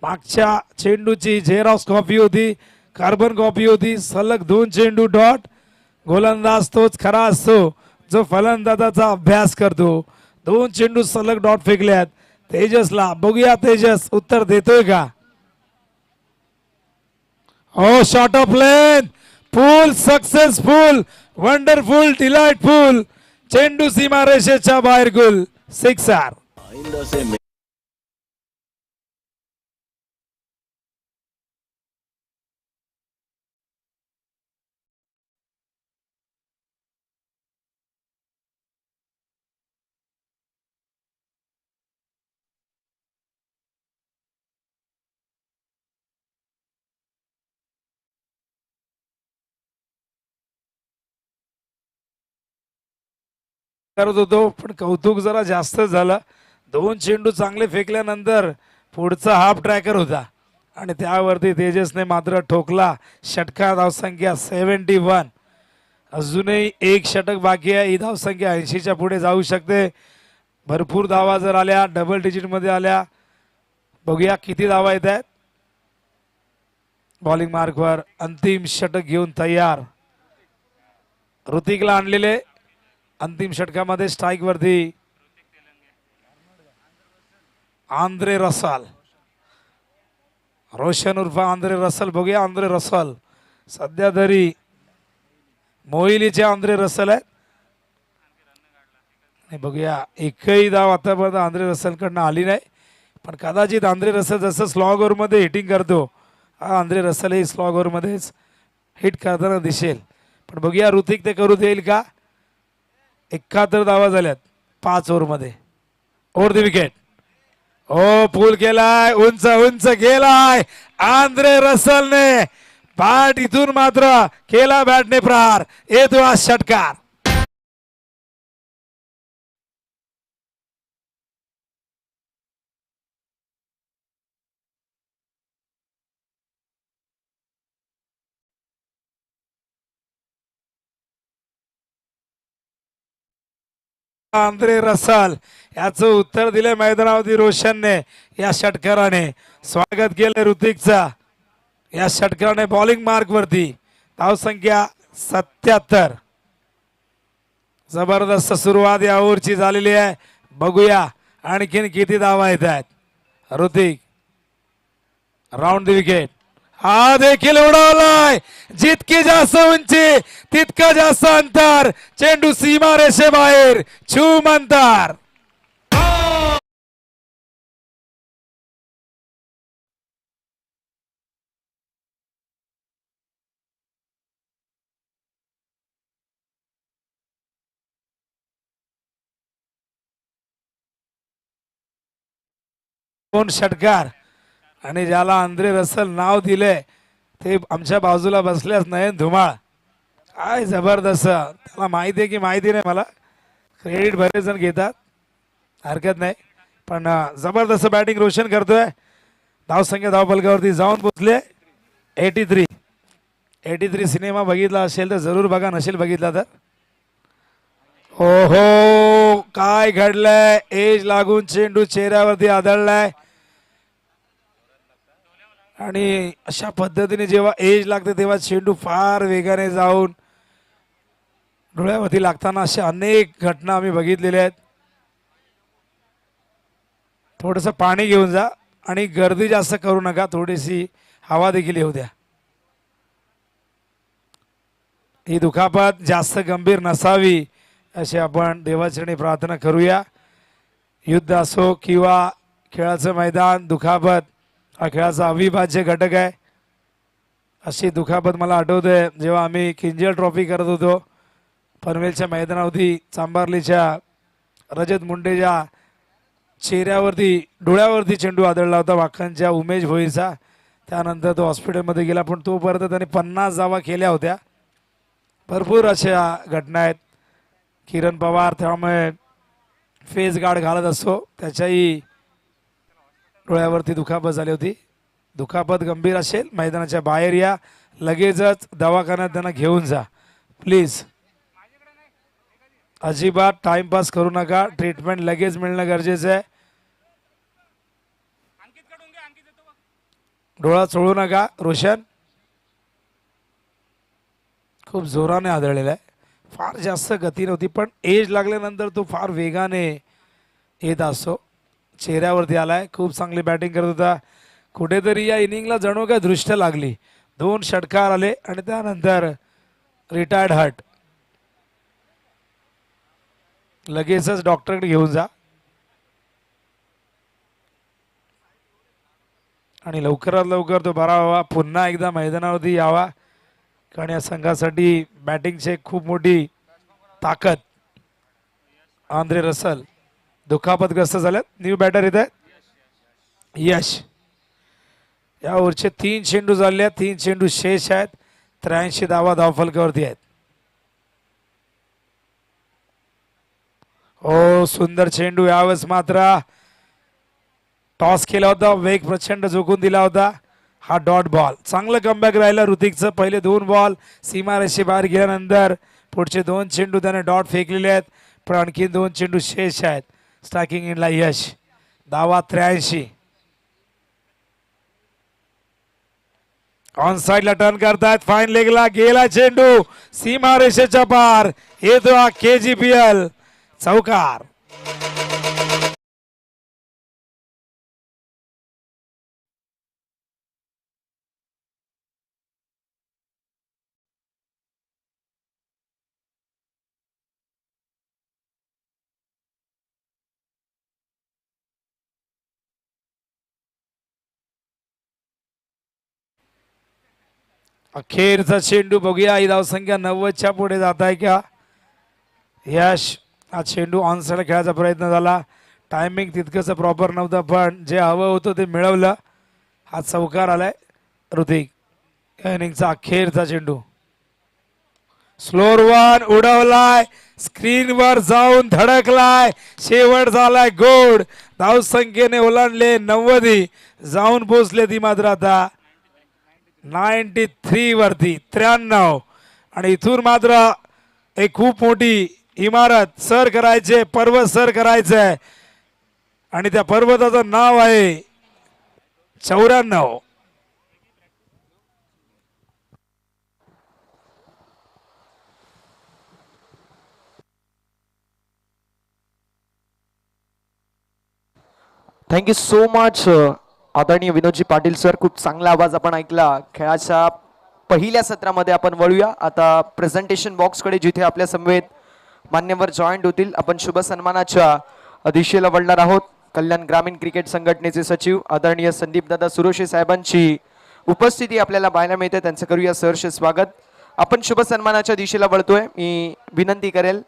मागच्या चेंडूची झेरॉक्स कॉपी होती, कार्बन कॉपी होती. सलग 2 चेंडू डॉट. गोलंदाज तोच खरा असतो जो फलंदाजाचा अभ्यास करतो. 2 चेंडू सलग डॉट फेकल्यात तेजसला. बघूया तेजस उत्तर देतोय का. हो, shot of length, full successful, wonderful, delightful. चेंडू सीमारेषेच्या बाहेर गुल. 6 आर. करत होतो पण कौतुक जरा जास्त झालं. 2 चेंडू चांगले फेकल्यानंतर पुढचा हाफ ट्रॅकर होता आणि त्यावरती तेजसने मात्र ठोकला. षटकार धावसंख्या 71. अजूनही एक षटक बाकी आहे. ही धावसंख्या 80च्या पुढे जाऊ शकते. भरपूर धावा जर आल्या डबल डिजिट मध्ये आल्या, बघूया किती धावा येत आहेत. बॉलिंग मार्कवर अंतिम षटक घेऊन तयार ऋतिकला आणलेले. अंतिम षटकामध्ये स्ट्राईक वरती आंद्रे रसल, रोशन उर्फ आंद्रे रसल. बघूया आंद्रे रसल सध्या तरी मोहिलीचे आंद्रे रसल आहेत. बघूया एकही धाव आतापर्यंत आंद्रे रसल कडनं आली नाही, पण कदाचित आंद्रे रसल जसं स्लॉग ओव्हर मध्ये हिटिंग करतो, हा आंद्रे रसल ही स्लॉग ओव्हर मध्येच हिट करताना दिसेल. पण बघूया ऋतिक ते करू देईल का. 71 धावा झाल्यात 5 ओव्हर मध्ये. Over the wicket. ओ पूल केलाय, उंच उंच गेलाय आंद्रे रसलने. बॅट इथून मात्र केला बॅटने प्रहार. येतो हा षटकार. आंद्रे रसल याचं उत्तर दिले मैदानावरती रोशनने. या षटकाराने स्वागत केले ऋतिकचा. या षटकाराने बॉलिंग मार्क वरती धावसंख्या 77. जबरदस्त सुरुवात या ओव्हरची झालेली आहे. बघूया आणखीन किती धावा येत आहेत. Hrithik round the wicket. हा देखील उडवलाय. जितकी जास्त उंची तितकं जास्त अंतर. चेंडू सीमा रेषेबाहेर. छूम अंतर. दोन षटकार आणि ज्याला आंद्रे रसल नाव दिले ते आमच्या बाजूला बसल्यास नयन धुमाळ. काय जबरदस्त. त्याला माहिती आहे की माहिती नाही, मला क्रेडिट बरेच जण घेतात, हरकत नाही, पण जबरदस्त बॅटिंग रोशन करतोय. धावसंख्या धावफलकावरती जाऊन पोचले 83. 83 सिनेमा बघितला असेल तर जरूर बघा, नसेल बघितला तर. ओहो काय घडलंय. एज लागून चेंडू चेहऱ्यावरती आदळलाय आणि अशा पद्धतीने जेव्हा एज लागते तेव्हा चेंडू फार वेगाने जाऊन डोळ्यावरती लागताना अशा अनेक घटना आम्ही बघितलेल्या आहेत. थोडंसं पाणी घेऊन जा आणि गर्दी जास्त करू नका, थोडीशी हवा देखील येऊ द्या. ही दुखापत जास्त गंभीर नसावी अशी आपण देवाचरणी प्रार्थना करूया. युद्ध असो किंवा खेळाचं मैदान, दुखापत हा खेळाचा अविभाज्य घटक आहे. अशी दुखापत मला आठवते जेव्हा आम्ही किंजल ट्रॉफी करत होतो. पनवेलच्या मैदानावरती चांबार्लीच्या रजत मुंडेच्या चेहऱ्यावरती डोळ्यावरती चेंडू आदळला होता वाखांच्या उमेश भोईरचा. त्यानंतर तो हॉस्पिटलमध्ये गेला, पण तोपर्यंत त्याने 50 धावा केल्या होत्या. भरपूर अशा घटना आहेत. किरण पवार त्यामुळे फेस गार्ड घालत असतो, त्याच्याही डोळ्यावरती दुखापत झाली होती. दुखापत गंभीर असेल मैदानाच्या बाहेर या, लगेचच दवाखान्यात त्यांना घेऊन जा प्लीज. अजिबात टाइमपास करू नका, ट्रीटमेंट लगेच मिळणं गरजेचं आहे. डोळा चोळू नका. रोशन खूप जोराने आदळलेला आहे, फार जास्त गती नव्हती, पण एज लागल्यानंतर तो फार वेगाने येत असतो. चेहऱ्यावरती आलाय. खूप चांगली बॅटिंग करत होता. कुठेतरी या इनिंगला जणू काय दृष्ट लागली. 2 षटकार आले आणि त्यानंतर रिटायर्ड हर्ट. लगेचच डॉक्टरकडे घेऊन जा आणि लवकरात लवकर तो बरा व्हावा, पुन्हा एकदा मैदानावरती यावा. कारण या संघासाठी बॅटिंगची खूप मोठी ताकद. आंद्रे रसल दुखापतग्रस्त झाल्यात. न्यू बॅटर येत आहेत. यश या ओव्हरचे 3 चेंडू झाले आहेत. 3 चेंडू शेष आहेत. 83 धावा धावफलकावरती आहेत. हो सुंदर चेंडू यावेळेस मात्र टॉस केला होता, वेग प्रचंड झोकून दिला होता. हा डॉट बॉल चांगलं कमबॅक राहिलं ऋतिकचं. पहिले 2 बॉल सीमारेषे बाहेर गेल्यानंतर पुढचे 2 चेंडू त्याने डॉट फेकलेले आहेत, पण आणखी 2 चेंडू शेष आहेत. स्ट्रायकिंग इनला यश. धावा 83. ऑन साइडला टर्न करतायत. फाईन लेगला गेला चेंडू सीमारेषेच्या पार. येतो हा KGPL चौकार. अखेरचा चेंडू बघूया. ही धावसंख्या 90च्या पुढे जात आहे का. यश हा चेंडू ऑन साइड खेळायचा प्रयत्न झाला. टायमिंग तितकंच प्रॉपर नव्हतं, पण जे हवं होतं ते मिळवलं. हा चौकार आलाय ऋतिक. या इनिंगचा अखेरचा चेंडू. स्लोअर वन उडवलाय, स्क्रीनवर जाऊन धडकलाय. शेवट झालाय गोड. धावसंख्येने ओलांडले 90. जाऊन पोहोचले ती मात्र आता 93 वरती 93. आणि इथून मात्र एक खूप मोठी इमारत सर करायचे, पर्वत सर करायचंय. आणि त्या पर्वताचं नाव आहे 94. थँक्यू सो मच आदरणीय विनोदजी पाटील सर. खूप चांगला आवाज आपण ऐकला. खेळाच्या पहिल्या सत्रामध्ये आपण वळूया आता प्रेझेंटेशन बॉक्सकडे, जिथे आपल्या समवेत मान्यवर जॉईंट होतील. आपण शुभ सन्मानाच्या दिशेला वळणार आहोत. कल्याण ग्रामीण क्रिकेट संघटनेचे सचिव आदरणीय संदीप दादा सुरोशे साहेबांची उपस्थिती आपल्याला पाहायला मिळते. त्यांचं करूया सहर्ष स्वागत. आपण शुभ सन्मानाच्या दिशेला वळतोय. मी विनंती करेल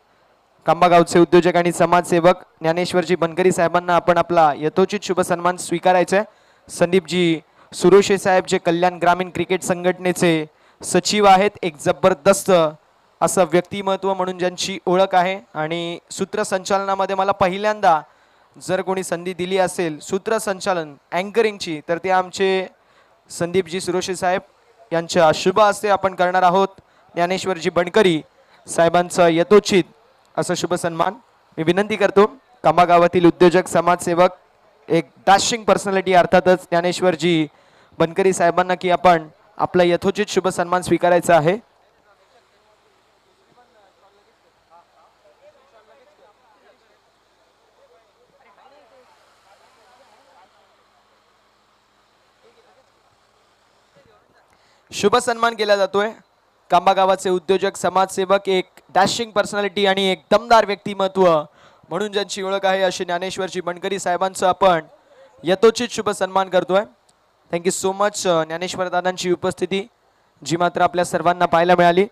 खांबागावचे उद्योजक आणि समाजसेवक ज्ञानेश्वरजी बनकरी साहेबांना आपण आपला यथोचित शुभ सन्मान स्वीकारायचा आहे. संदीपजी सुरोशे साहेब जे कल्याण ग्रामीण क्रिकेट संघटनेचे सचिव आहेत, एक जबरदस्त असं व्यक्तिमत्व म्हणून ज्यांची ओळख आहे. आणि सूत्रसंचालनामध्ये मला पहिल्यांदा जर कोणी संधी दिली असेल सूत्रसंचालन अँकरिंगची, तर ते आमचे संदीपजी सुरोशे साहेब यांच्या शुभ हस्ते आपण करणार आहोत. ज्ञानेश्वरजी बनकरी साहेबांचं यथोचित असं शुभ सन्मान मी विनंती करतो. खांबा गावातील उद्योजक समाजसेवक एक डॅशिंग पर्सनॅलिटी अर्थातच ज्ञानेश्वरजी बनकरी साहेबांना की आपण आपला यथोचित शुभ सन्मान स्वीकारायचा आहे. शुभ सन्मान केला जातोय. खांबा गावाचे उद्योजक समाजसेवक एक डॅशिंग पर्सनॅलिटी आणि एक दमदार व्यक्तिमत्व म्हणून ज्यांची ओळख आहे असे ज्ञानेश्वरजी बनकरी साहेबांचं आपण यथोचित शुभ सन्मान करतोय. थँक्यू सो मच ज्ञानेश्वर दादांची उपस्थिती जी मात्र आपल्या सर्वांना पाहायला मिळाली.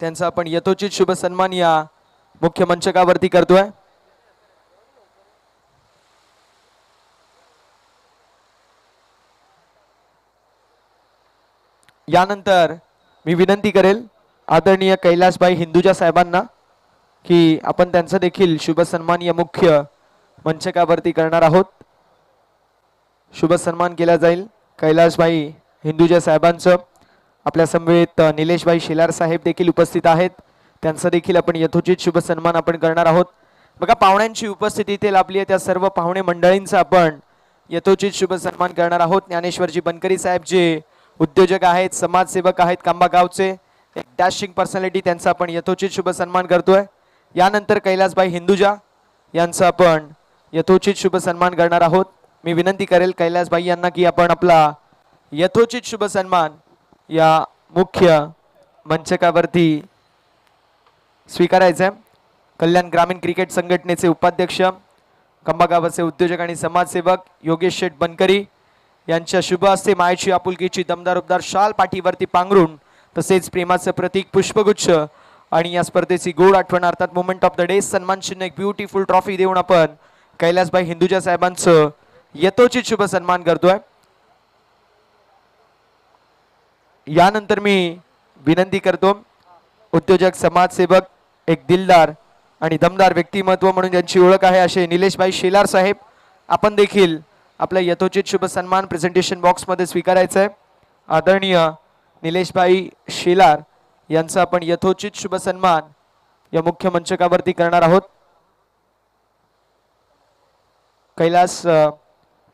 त्यांचा आपण यथोचित शुभ सन्मान या मुख्य मंचकावरती करतोय. यानंतर मी विनंती करेल आदरणीय कैलासभाई हिंदुजा साहेबांना की आपण त्यांचा देखील शुभ सन्मान या मुख्य मंचकावरती करणार आहोत. शुभ सन्मान केला जाईल कैलासभाई हिंदुजा साहेबांचं. आपल्या समवेत निलेशभाई शेलार साहेब देखील उपस्थित आहेत. त्यांचा देखील आपण यथोचित शुभ सन्मान आपण करणार आहोत. बघा पाहुण्यांची उपस्थिती इथे लाभली आहे. त्या सर्व पाहुणे मंडळींचा आपण यथोचित शुभ सन्मान करणार आहोत. ज्ञानेश्वरजी बनकरी साहेब जे उद्योजक आहेत, समाजसेवक आहेत, खांबा गावचे एक डॅशिंग पर्सनॅलिटी, त्यांचा आपण यथोचित शुभ सन्मान करतोय. यानंतर कैलासभाई हिंदुजा यांचा आपण यथोचित शुभ सन्मान करणार आहोत. मी विनंती करेल कैलासभाई यांना की आपण आपला यथोचित शुभ सन्मान या मुख्य मंचकावरती स्वीकारायचा आहे. कल्याण ग्रामीण क्रिकेट संघटनेचे उपाध्यक्ष, खांबा गावाचे उद्योजक आणि समाजसेवक योगेश शेठ बनकरी यांच्या शुभ हस्ते मायेची आपुलकीची दमदार उबदार शाल पाठीवरती पांघरून तसेच प्रेमाचं प्रतीक पुष्पगुच्छ आणि या स्पर्धेची गोड आठवण अर्थात मोमेंट ऑफ द डे सन्मान चिन्ह एक ब्युटिफुल ट्रॉफी देऊन आपण कैलासभाई हिंदुजा साहेबांचं यथोचित शुभ सन्मान करतोय. यानंतर मी विनंती करतो उद्योजक समाजसेवक एक दिलदार आणि दमदार व्यक्तिमत्व म्हणून ज्यांची ओळख आहे असे निलेशभाई शेलार साहेब, आपण देखील आपला यथोचित शुभ सन्मान प्रेझेंटेशन बॉक्समध्ये स्वीकारायचा आहे. आदरणीय निलेशभाई शेलार यांचा आपण यथोचित शुभ सन्मान या मुख्य मंचकावरती करणार आहोत. कैलास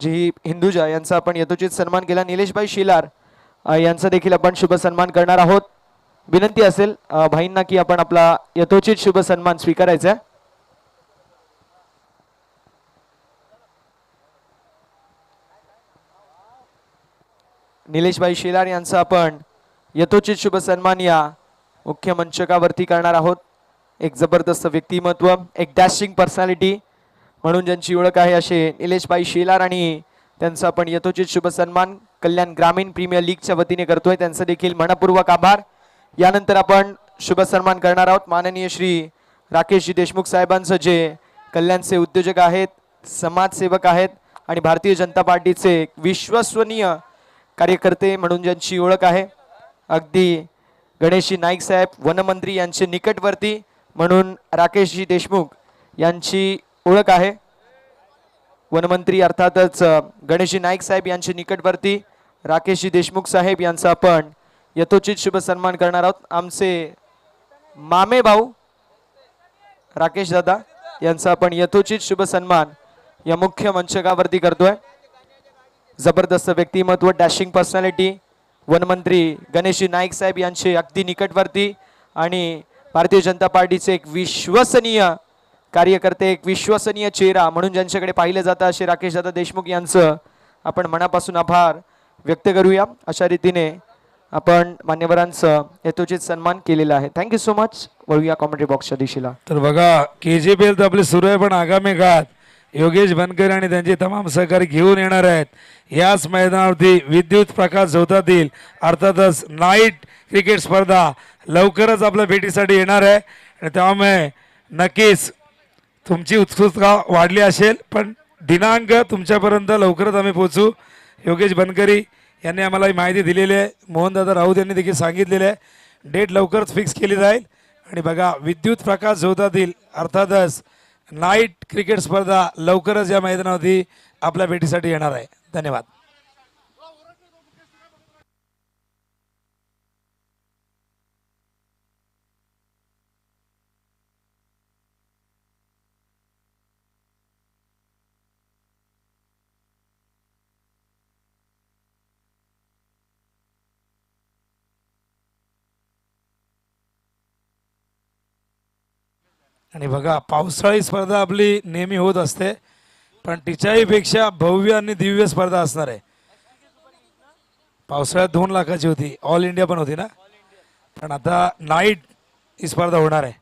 जी हिंदुजा यांचा आपण यथोचित सन्मान केला. निलेशभाई शेलार यांचा देखील आपण शुभ सन्मान करणार आहोत. विनंती असेल भाईंना की आपण आपला यथोचित शुभ सन्मान स्वीकारायचा आहे. निलेशभाई शेलार यांचा आपण यथोचित शुभ सन्मान या मुख्य मंचकावरती करणार आहोत. एक जबरदस्त व्यक्तिमत्व, एक डॅशिंग पर्सनॅलिटी म्हणून ज्यांची ओळख आहे असे निलेशभाई शेलार आणि त्यांचा आपण यथोचित शुभ सन्मान कल्याण ग्रामीण प्रीमियर लीगच्या वतीने करतोय. त्यांचा देखील मनपूर्वक आभार. यानंतर आपण शुभ सन्मान करणार आहोत माननीय श्री राकेशजी देशमुख साहेबांचं, जे कल्याणचे उद्योजक आहेत, समाजसेवक आहेत आणि भारतीय जनता पार्टीचे विश्वसनीय कार्यकर्ते म्हणून ज्यांची ओळख आहे. अगदी गणेशजी नाईक साहेब वनमंत्री यांचे निकटवर्ती म्हणून राकेशजी देशमुख यांची ओळख आहे. वनमंत्री अर्थातच गणेशजी नाईक साहेब यांचे निकटवर्ती राकेशजी देशमुख साहेब यांचा आपण यथोचित शुभ सन्मान करणार आहोत. आमचे मामे भाऊ राकेश दादा यांचा आपण यथोचित शुभ सन्मान या मुख्य मंचकावरती करतोय. जबरदस्त व्यक्तिमत्व, डॅशिंग पर्सनॅलिटी, वनमंत्री गणेशजी नाईक साहेब यांचे अगदी निकटवर्ती आणि भारतीय जनता पार्टीचे एक विश्वसनीय कार्यकर्ते, एक विश्वसनीय चेहरा म्हणून ज्यांच्याकडे पाहिलं जातं असे राकेशदादा देशमुख यांचं आपण मनापासून आभार व्यक्त करूया. अशा रीतीने आपण मान्यवरांचं यथोचित सन्मान केलेला आहे. Thank you so much. वळूया कॉमेंट्री बॉक्सच्या दिशेला. तर बघा KGPL तर आपले सुरू आहे, पण आगामी काळात योगेश बनकर आणि त्यांचे तमाम सहकारी घेऊन येणार आहेत. याच मैदानावरती विद्युत प्रकाश झोतातील अर्थातच नाईट क्रिकेट स्पर्धा लवकरच आपल्या भेटीसाठी येणार आहे. आणि त्यामुळे नक्कीच तुमची उत्सुकता वाढली असेल, पण दिनांक तुमच्यापर्यंत लवकरच आम्ही पोहोचू. योगेश बनकरी यांनी आम्हाला ही माहिती दिलेली आहे. मोहनदादा राऊत यांनी देखील सांगितलेले आहे. डेट लवकरच फिक्स केली जाईल. आणि बघा विद्युत प्रकाश झोतातील अर्थातच नाईट क्रिकेट स्पर्धा लवकरच या मैदानावरती आपल्या भेटीसाठी येणार आहे. धन्यवाद. आणि बघा पावसाळी स्पर्धा आपली नेहमी होत असते, पण तिच्याहीपेक्षा भव्य आणि दिव्य स्पर्धा असणार आहे. पावसाळ्यात 2 लाखाची होती, ऑल इंडिया पण होती ना, पण आता नाईट ही स्पर्धा होणार आहे.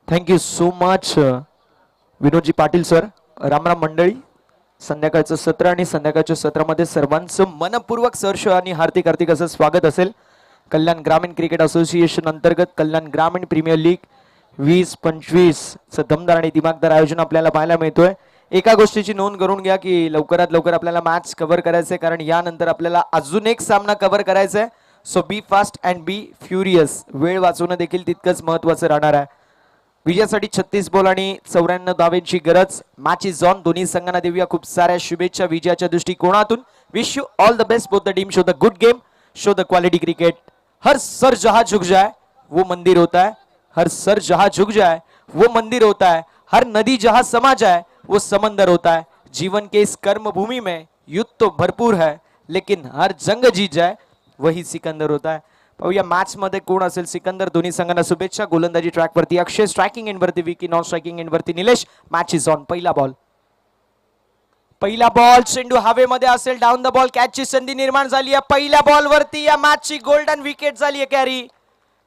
Thank you so much Vinodji Patil sir. रामराम मंडळी. संध्याकाळचं सत्र आणि संध्याकाळच्या सत्रामध्ये सर्वांचं मनपूर्वक सहर्ष आणि हार्दिक हार्दिक असं स्वागत असेल. कल्याण ग्रामीण क्रिकेट असोसिएशन अंतर्गत कल्याण ग्रामीण प्रीमियर लीग 20-25 चं दमदार आणि दिमागदार आयोजन आपल्याला पाहायला मिळतोय. एका गोष्टीची नोंद करून घ्या की लवकरात लवकर आपल्याला मॅच कव्हर करायचं आहे, कारण यानंतर आपल्याला अजून एक सामना कव्हर करायचा आहे. So be fast and be furious. वेळ वाचवणं देखील तितकंच महत्वाचं राहणार आहे. विजयासाठी 36 बॉल आणि 94 धावांची गरज. Match is on. दोन्ही संघांना देऊया खूप साऱ्या शुभेच्छा विजयाच्या दृष्टिकोनातून. Wish you all the best. Both the team show the good game, show the quality cricket. Her sir जहां झुक जाए वो मंदिर होता है, हर सर जहां झुक जाए वो मंदिर होता है, हर नदी जहां समा जाए वो समंदर होता है। जीवन के इस कर्म भूमि में युद्ध तो भरपूर है, लेकिन हर जंग जीत जाए वही सिकंदर होता है। पाहूया मॅच मध्ये कोण असेल सिकंदर। दोन्ही संघांना शुभेच्छा। गोलंदाजी ट्रॅक वरती अक्षय, स्ट्रायकिंग एंड वरती विकी, नॉन स्ट्रायकिंग एंड वरती निलेश। Match is on. पहिला बॉल चेंडू हवेमध्ये असेल, डाऊन द बॉल कॅचची संधी निर्माण झाली आहे। पहिल्या बॉल वरती या मॅचची गोल्डन विकेट झाली आहे कॅरी।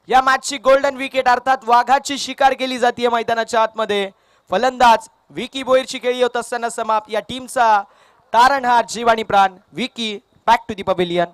या मॅचची गोल्डन विकेट अर्थात वाघाची शिकार केली जाते मैदानाच्या आतमध्ये। फलंदाज विकी बोईरची खेळी होत असताना समाप्त। या टीमचा तारणहार जीव आणि प्राण Vicky back to the pavilion.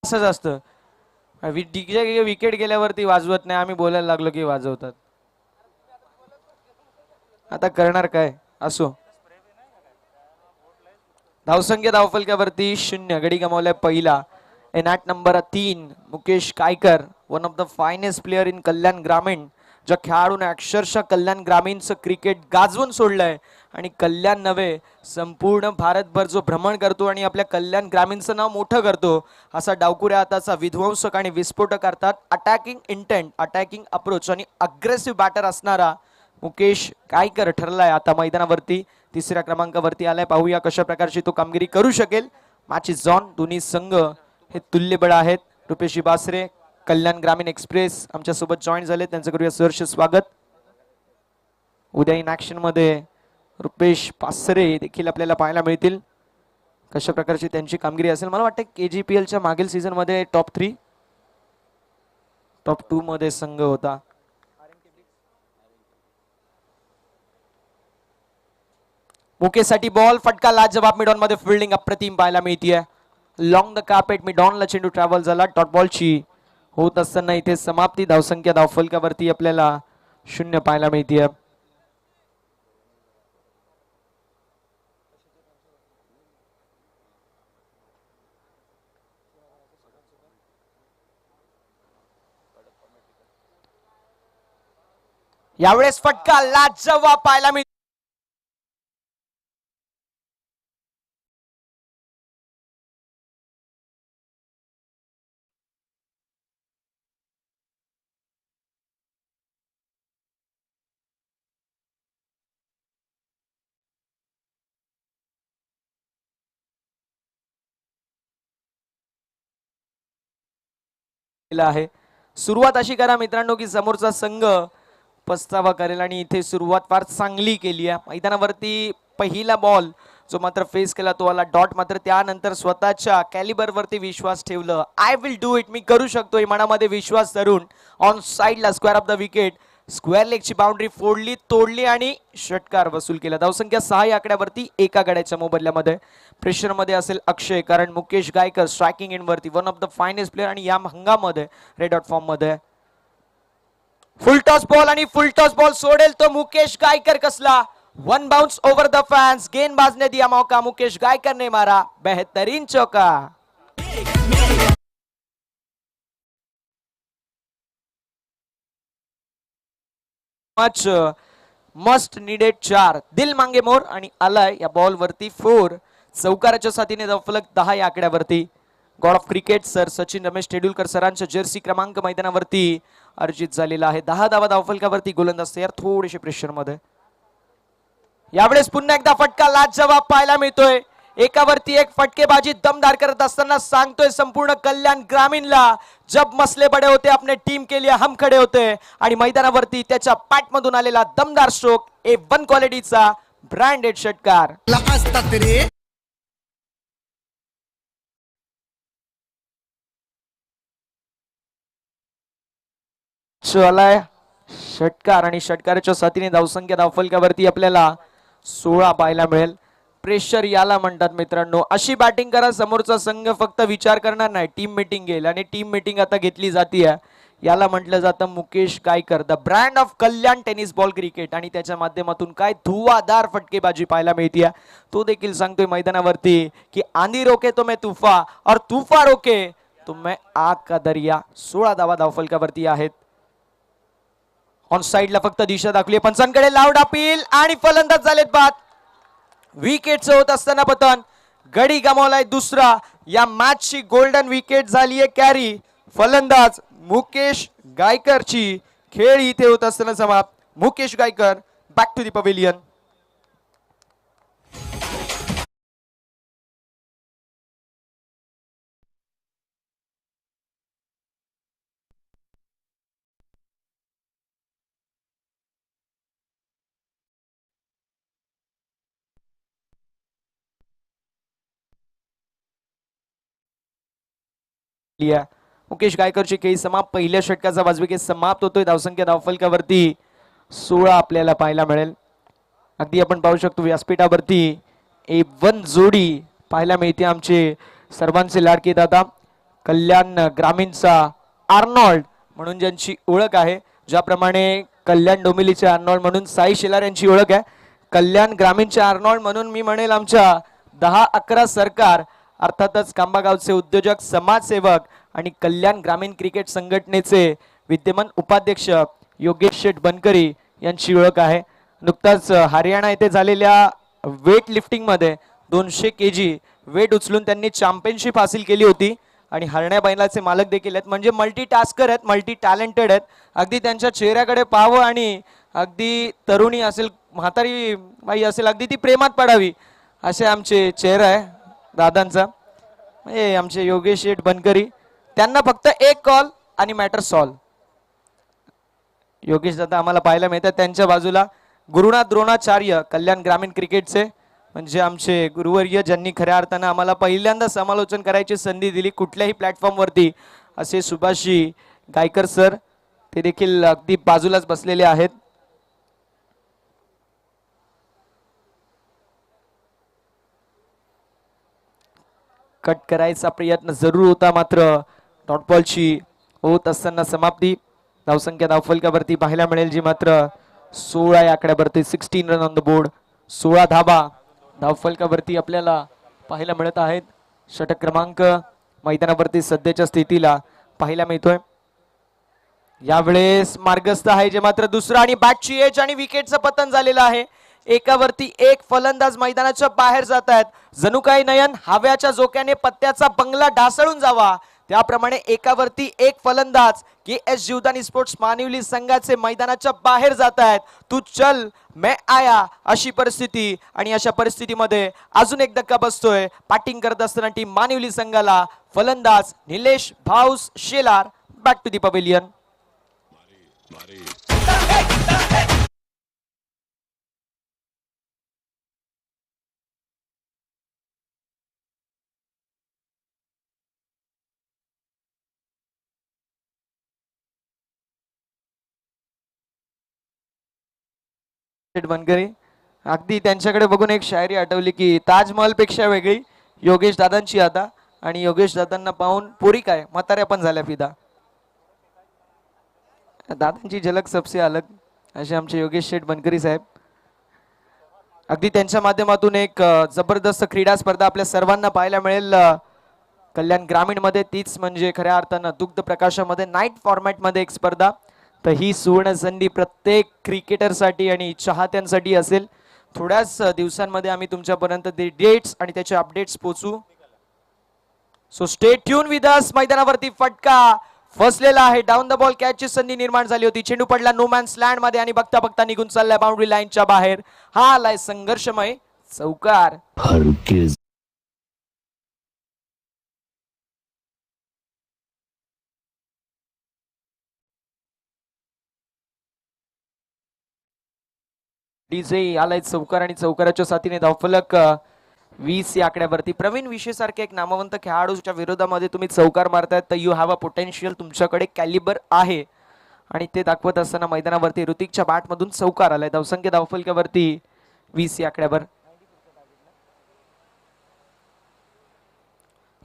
असंच असतं, विकेट गेल्यावरती वाजवत नाही, आम्ही बोलायला लागलो की वाजवतात। आता करणार काय, असो। धावसंख्या धावफलकावरती 0, गडी गमावलाय पहिला। In at number 3 Mukesh Kaikar, one of the finest player in Kalyan Gramin, ज्या खेळाडूने अक्षरशः कल्याण ग्रामीणचं क्रिकेट गाजवून सोडलंय आणि कल्याण नव्हे संपूर्ण भारतभर जो भ्रमण करतो आणि आपल्या कल्याण ग्रामीणचं नाव मोठं करतो असा डावकुऱ्या हाताचा विध्वंसक आणि विस्फोटक अर्थात अटॅकिंग इंटेंट, अटॅकिंग अप्रोच आणि अग्रेसिव्ह बॅटर असणारा मुकेश कायकर ठरलाय आता मैदानावरती। तिसऱ्या क्रमांकावरती आलाय। पाहूया कशा प्रकारची तो कामगिरी करू शकेल। Match is on. दोन्ही संघ हे तुल्यबळ आहेत। रुपेशी बासरे, कल्याण ग्रामीण एक्सप्रेस आमच्या सोबत जॉईन झाले, त्यांचं करूया सहर्ष स्वागत। उद्या इन ऍक्शन मध्ये रुपेश पासरे देखील आपल्याला पाहायला मिळतील, कशा प्रकारची त्यांची कामगिरी असेल। मला वाटतं KGPL च्या मागील सीझन मध्ये टॉप 3 टॉप 2 मध्ये संघ होता। मुकेशसाठी बॉल, फटका लाजवाब मिडॉन मध्ये फिल्डिंग अप्रतिम पाहायला मिळतीये। लॉंग द कार्पेट मिडॉनला चेंडू ट्रॅव्हल झाला। डॉट बॉलची होत असताना इथे समाप्ती। धावसंख्या धावफलकावरती आपल्याला 0 पाहायला मिळतीये। यावेळेस फटका लाजवाब पाहायला मिळतो। आहे सुरुवात अशी करा मित्रांनो की समोरचा संघ पस्तावा करेल आणि इथे सुरुवात फार चांगली केली आहे। मैदानावरती पहिला बॉल जो मात्र फेस केला तो आला डॉट, मात्र त्यानंतर स्वतःच्या कॅलिबर वरती विश्वास ठेवलं। आय विल डू इट, मी करू शकतो मनामध्ये विश्वास धरून ऑन साइडला square off the wicket, square लेगची बाउंड्री फोडली, तोडली आणि षटकार वसूल केला। धावसंख्या 6 या आकड्यावरती एका गड्याच्या मोबदल्यामध्ये। प्रेशर मध्ये असेल अक्षय, कारण मुकेश गायकर स्ट्रायकिंग एंड वरती one of the finest player आणि या हंगामध्ये रेड डॉट फॉर्म मध्ये। फुल टॉस बॉल आणि फुल टॉस बॉल सोडेल तो मुकेश गायकर कसला। One bounce over the fans, गेंदबाज ने दिया मौका, मुकेश गायकर ने मारा बेहतरीन चौका। मस्ट नीडेड 4, दिल मांगे मोर आणि आलाय या बॉल वरती 4। चौकाराच्या साथीने धावफलक 10 या आकड्यावरती। God of cricket sir Sachin Ramesh Tendulkar सरांच्या जर्सी क्रमांक मैदानावरती अर्जित झालेला आहे। 10 धावा धावफलकावरती, गोलंदाज तयार, थोडेसे प्रेशर मध्ये। यावेळेस पुन्हा एकदा फटका लाजवाब पाहायला मिळतोय। एकावरती एक फटकेबाजी दमदार करत असताना सांगतोय संपूर्ण कल्याण ग्रामीणला, जब मसले बडे होते अपने टीम के लिए हम खडे होते। आणि मैदानावरती त्याच्या पॅट मधून आलेला दमदार स्ट्रोक, A1 क्वालिटीचा ब्रँडेड षटकार। चलाय षटकार आणि षटकाराच्या साथीने धावसंख्या धावफलकावरती आपल्याला 16 पाहायला मिळेल। प्रेशर याला म्हणतात मित्रांनो। अशी बॅटिंग करा समोरचा संघ फक्त विचार करणार नाही, टीम मीटिंग घेईल आणि टीम मीटिंग आता घेतली जाते। याला म्हटलं जातं Mukesh Gaikar, the brand of Kalyan tennis ball cricket, आणि त्याच्या माध्यमातून काय धुवाधार फटकेबाजी पाहायला मिळते. तो देखील सांगतोय मैदानावरती की आंधी रोके तो मैं तूफा और तूफा रोके तो मैं आग का दरिया. 16 धावा धावफलकावरती आहेत. ऑन साइडला फक्त दिशा दाखवली पंचांकडे, लावड अपील आणि फलंदाज झालेत बाद. विकेटचं होत असताना पतन, गडी गमावलाय दुसरा. या मॅचची गोल्डन विकेट झालीये कॅरी. फलंदाज मुकेश गायकरची. खेळ इथे होत असताना समाप्त. Mukesh Gaikar back to the pavilion. Mukesh गायकरची खेळी समाप्त. पहिल्या षटकाचा वाजवी समाप्त होतोय. धावसंख्या धावफलकावरती 16 आपल्याला पाहायला मिळेल. अगदी आपण पाहू शकतो व्यासपीठावरती A1 जोडी पाहायला मिळते. आमचे सर्वांचे लाडके दादा कल्याण ग्रामीणचा आर्नॉल्ड म्हणून ज्यांची ओळख आहे, ज्याप्रमाणे कल्याण डोंबिवलीचे आर्नॉल्ड म्हणून साई शेलार यांची ओळख आहे, कल्याण ग्रामीणचे आर्नॉल्ड म्हणून मी म्हणेल आमच्या 10-11 सरकार, अर्थातच खांबागावचे उद्योजक, समाजसेवक आणि कल्याण ग्रामीण क्रिकेट संघटनेचे विद्यमान उपाध्यक्ष योगेश शेठ बनकरी यांची ओळख आहे. नुकताच हरियाणा येथे झालेल्या वेट लिफ्टिंग मध्ये 200 kg वेट उचलून त्यांनी चॅम्पियनशिप हासिल केली होती आणि हरण्या बैलाचे मालक देखील आहेत. म्हणजे मल्टी टास्कर आहेत, मल्टी टॅलेंटेड आहेत. अगदी त्यांच्या चेहऱ्याकडे पाहावं आणि अगदी तरुणी असेल, म्हातारी बाई असेल, अगदी ती प्रेमात पडावी असे आमचे चेहरा आहे दादांचा. म्हणजे आमचे योगेश शेठ बनकरी, त्यांना फक्त एक कॉल आणि मॅटर सॉल्व. योगेश दादा आम्हाला पाहायला मिळतात. त्यांच्या बाजूला गुरुनाथ द्रोणाचार्य कल्याण ग्रामीण क्रिकेटचे, म्हणजे आमचे गुरुवर्य, ज्यांनी खऱ्या अर्थानं आम्हाला पहिल्यांदा समालोचन करायची संधी दिली कुठल्याही प्लॅटफॉर्मवरती, असे सुभाषी गायकर सर, ते देखील अगदी बाजूलाच बसलेले आहेत. कट करायचा प्रयत्न जरूर होता, मात्र डॉट बॉलची होत असताना समाप्ती. धावसंख्या धावफलकावरती पाहायला मिळेल जी मात्र 16 या आकड्यावरती. 16 रन ऑन द बोर्ड. 16 धाबा धावफलकावरती आपल्याला पाहायला मिळत आहेत. षटक क्रमांक मैदानावरती सध्याच्या स्थितीला पाहायला मिळतोय. यावेळेस मार्गस्थ आहे जे मात्र दुसरा, आणि बॅटची एज आणि विकेटचं पतन झालेलं आहे. एकावरती एक फलंदाज मैदानाच्या बाहेर जात आहेत. जणू काही नयन हव्याच्या झोक्याने पत्त्याचा बंगला ढासळून जावा त्याप्रमाणे एकावरती एक फलंदाज KS जीवदानी स्पोर्ट्स मानिवली संघाचे मैदानाच्या बाहेर जात आहेत. तू चल मैं आया अशी परिस्थिती, आणि अशा परिस्थितीमध्ये अजून एक धक्का बसतोय. बॅटिंग करत असताना टीम मानिवली संघाला फलंदाज निलेश भाऊस Shelar. Back to the pavilion. बनकरी, अगदी त्यांच्याकडे बघून एक शायरी आठवली की ताजमहल पेक्षा वेगळी योगेश दादांची आता, आणि योगेश दादांना पाहून पोरी काय म्हाताऱ्या पण झाल्या फिदा. दादांची झलक सबसे अलग असे आमचे योगेश शेठ बनकरी साहेब. अगदी त्यांच्या माध्यमातून एक जबरदस्त क्रीडा स्पर्धा आपल्या सर्वांना पाहायला मिळेल कल्याण ग्रामीण मध्ये. तीच म्हणजे खऱ्या अर्थानं दुग्ध प्रकाशामध्ये नाईट फॉर्मॅट मध्ये एक स्पर्धा. तर ही सुवर्ण संधी प्रत्येक क्रिकेटरसाठी आणि चाहत्यांसाठी असेल. थोड्याच दिवसांमध्ये आम्ही तुमच्यापर्यंत ते डेट्स आणि त्याचे अपडेट्स पोहोचू. So stay tune with us. मैदानावरती फटका फसलेला आहे. डाऊन द बॉल कॅचची संधी निर्माण झाली होती. चेंडू पडला नो मॅन्स लँड मध्ये आणि बघता बघता निघून चाललाय बाउंड्री लाईनच्या बाहेर. हा आलाय संघर्षमय चौकार. डीजे आलाय चौकार, आणि चौकाराच्या साथीने धावफलक 20 या आकड्यावरती. प्रवीण विशे सारखे एक नामवंत खेळाडूच्या विरोधामध्ये तुम्ही चौकार मारतायत तर यू हॅव अ पोटेन्शियल, तुमच्याकडे कॅलिबर आहे, आणि ते दाखवत असताना मैदानावरती ऋतिकच्या बॅट मधून चौकार आलाय. धावसंख्या धावफलकावरती 20 या आकड्यावर.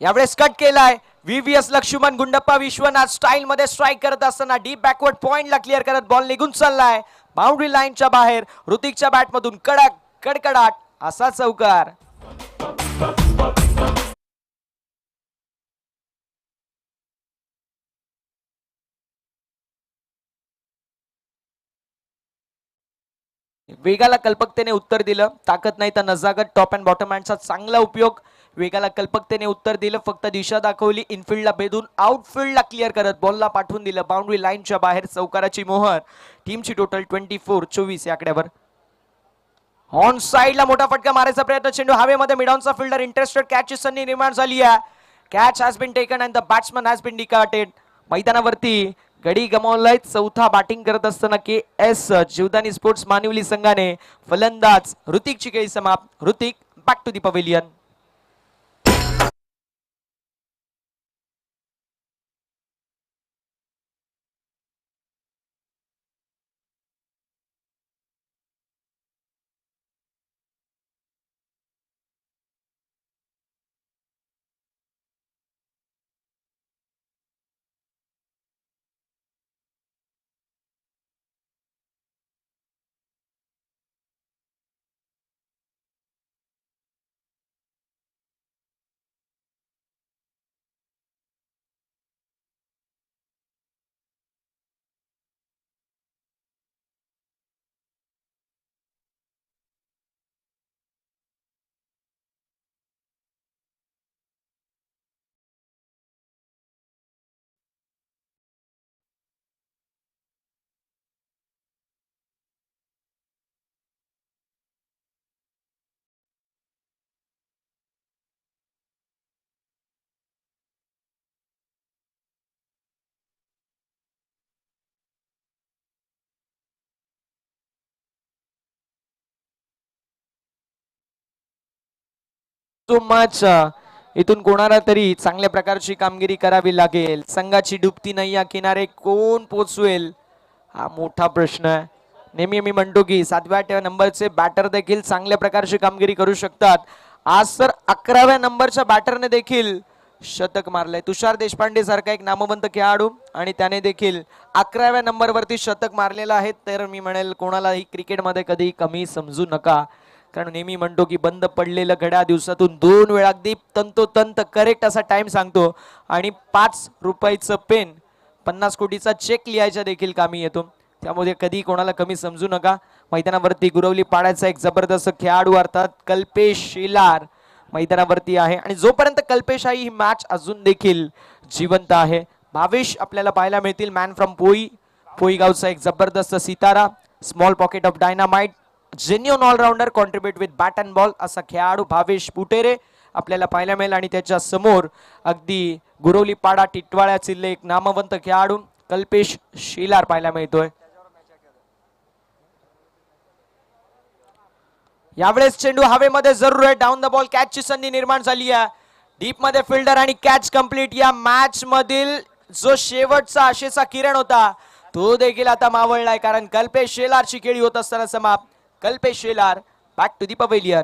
यावेळेस कट केलाय VVS लक्ष्मण गुंडप्पा विश्वनाथ स्टाईल मध्ये स्ट्राईक करत असताना डीप बॅकवर्ड पॉइंटला क्लिअर करत बॉल निघून चाललाय बाउंड्री लाईनच्या बाहेर. ऋतिकच्या बॅटमधून कडक कडकडाट असा चौकार. वेगाला कल्पकतेने उत्तर दिलं. ताकद नाही तर नजाकत. टॉप अँड बॉटम हँडचा चांगला उपयोग. वेगाला कल्पकतेने उत्तर दिलं. फक्त दिशा दाखवली. इनफिल्डला भेदून आउटफिल्डला क्लिअर करत बॉलला पाठवून दिलं बाउंड्री लाईनच्या बाहेर. चौकाराची मोहर. टीमची टोटल 24 या आकड्यावर. ऑन साइडला मोठा फटका मारायचा प्रयत्न. चेंडू हवेमध्ये. मिडॉनचा फिल्डर इंटरेस्टेड. कॅचची संधी निर्माण झाली आहे. Catch has been taken and the batsman has been discarded. मैदानावरती गडी गमावलाय. चौथा बॅटिंग करत असताना KS जीवदानी स्पोर्ट्स मानिवली संघाने. फलंदाज ऋतिकची खेळी समाप्त. Hrithik back to the pavilion. So much. इथून कोणाला तरी चांगल्या प्रकारची कामगिरी करावी लागेल. संघाची डुबती नैया किनारे कोण पोचवेल हा मोठा प्रश्न आहे. नेहमी मी म्हणतो की 7व्या नंबरचे बॅटर देखील चांगल्या प्रकारची कामगिरी करू शकतात. आज तर 11व्या नंबरच्या बॅटरने देखील शतक मारलंय. तुषार देशपांडे सारखा एक नामवंत खेळाडू आणि त्याने देखील 11व्या नंबरवरती शतक मारलेलं आहे. तर मी म्हणेल कोणालाही क्रिकेटमध्ये कधी कमी समजू नका. कारण नेहमी म्हणतो की बंद पडलेलं घड्याळ दिवसातून 2 वेळा अगदी तंतोतंत करेक्ट असा टाइम सांगतो. आणि 5 रुपयाचं पेन 50 कोटीचा चेक लिहायच्या देखील कामी येतो. त्यामुळे कधी कोणाला कमी समजू नका. मैदानावरती गुरवली पाडायचा एक जबरदस्त खेळाडू अर्थात कल्पेश शेलार मैदानावरती आहे. आणि जोपर्यंत कल्पेश आहे ही मॅच अजून देखील जिवंत आहे. भावेश आपल्याला पाहायला मिळतील. मॅन फ्रॉम पोई गावचा एक जबरदस्त सितारा. Small pocket of dynamite. Genuine allrounder. Contribute with bat and ball असा खेळाडू भावेश पुटेरे आपल्याला पाहायला मिळेल. आणि त्याच्या समोर अगदी गुरवली पाडा टिटवाळ्या जिल्हे एक नामवंत खेळाडू कल्पेश शेलार पाहायला मिळतोय. यावेळेस चेंडू हवेमध्ये जरूर आहे. डाऊन द बॉल कॅचची संधी निर्माण झाली आहे. डीप मध्ये फिल्डर आणि कॅच कंप्लीट. या मॅच मधील जो शेवटचा आशेचा किरण होता तो देखील आता मावळलाय. कारण कल्पेश शेलारची खेळी होत असताना समाप्त. Kalpesh Shelar back to the pavilion.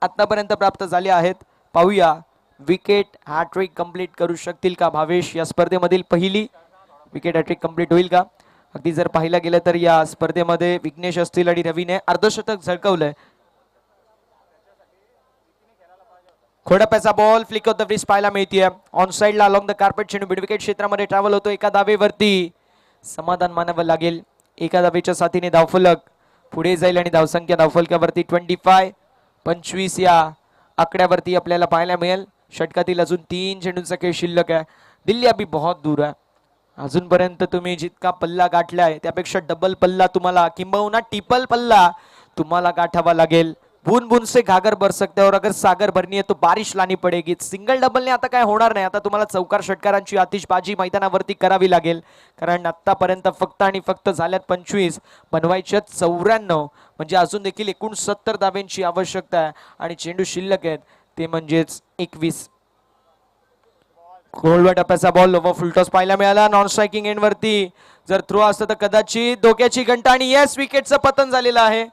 आतापर्यंत प्राप्त झाले आहेत. पाहूया विकेट हॅट्रिक कंप्लीट करू शकतील का भावेश. या स्पर्धेमधील पहिली विकेट हॅट्रिक कंप्लीट होईल का. अगदी जर पाहिलं गेलं तर या स्पर्धेमध्ये विघ्नेश असतील आणि रवीने अर्धशतक झळकवलंय. खोडप्याचा ball flick off the bridge पाहायला मिळतीये. ऑन साइडला अलॉंग द कार्पेट चेंडू मिड विकेट क्षेत्रामध्ये ट्रॅव्हल होतो. एका धावेवरती समाधान मानावं लागेल. एका धावेच्या साथीने धावफलक पुढे जाईल आणि धावसंख्या धावफलकावरती 25 या आकड्यावरती आपल्याला पाहायला मिळेल. षटकातील अजून 3 चेंडूंचा खेळ शिल्लक आहे. दिल्ली अभी बहुत दूर आहे. अजूनपर्यंत तुम्ही जितका पल्ला गाठलाय त्यापेक्षा डबल पल्ला तुम्हाला किंबहुना ट्रिपल पल्ला तुम्हाला गाठावा लागेल. बूंद बूंद से घागर भर सकते हैं और अगर सागर भरनी है तो बारिश लानी पडेगी. सिंगल डबलने आता काय होणार नाही. आता तुम्हाला चौकार षटकारांची आतिषबाजी मैदानावरती करावी लागेल. कारण आतापर्यंत फक्त आणि फक्त झाल्यात 25, बनवायच्या 94, म्हणजे अजून देखील एकूण 70 धाब्यांची आवश्यकता आहे. आणि चेंडू शिल्लक आहेत ते म्हणजेच 21. खोलवा टप्प्याचा बॉल लोवर फुलटॉस पाहायला मिळाला. नॉन स्ट्रायकिंग एंड वरती जर थ्रो असतं तर कदाचित धोक्याची घंटा आणि येस विकेटचं पतन झालेलं आहे.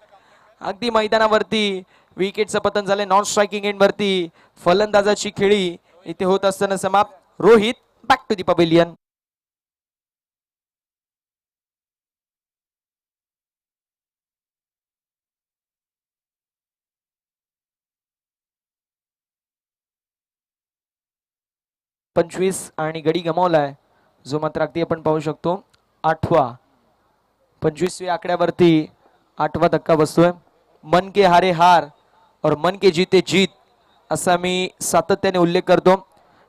अगदी मैदानावरती विकेटचं पतन झालंय. नॉन स्ट्रायकिंग एंड वरती फलंदाजाची खेळी इथे होत असताना समाप्त. Rohit back to the pavilion. पंचवीस आणि गडी गमावलाय जो मात्र अगदी आपण पाहू शकतो 8वा 25व्या आकड्यावरती 8वा धक्का बसतोय. मन के हारे हार और मन के जीते जीत असा मी सातत्याने उल्लेख करतो.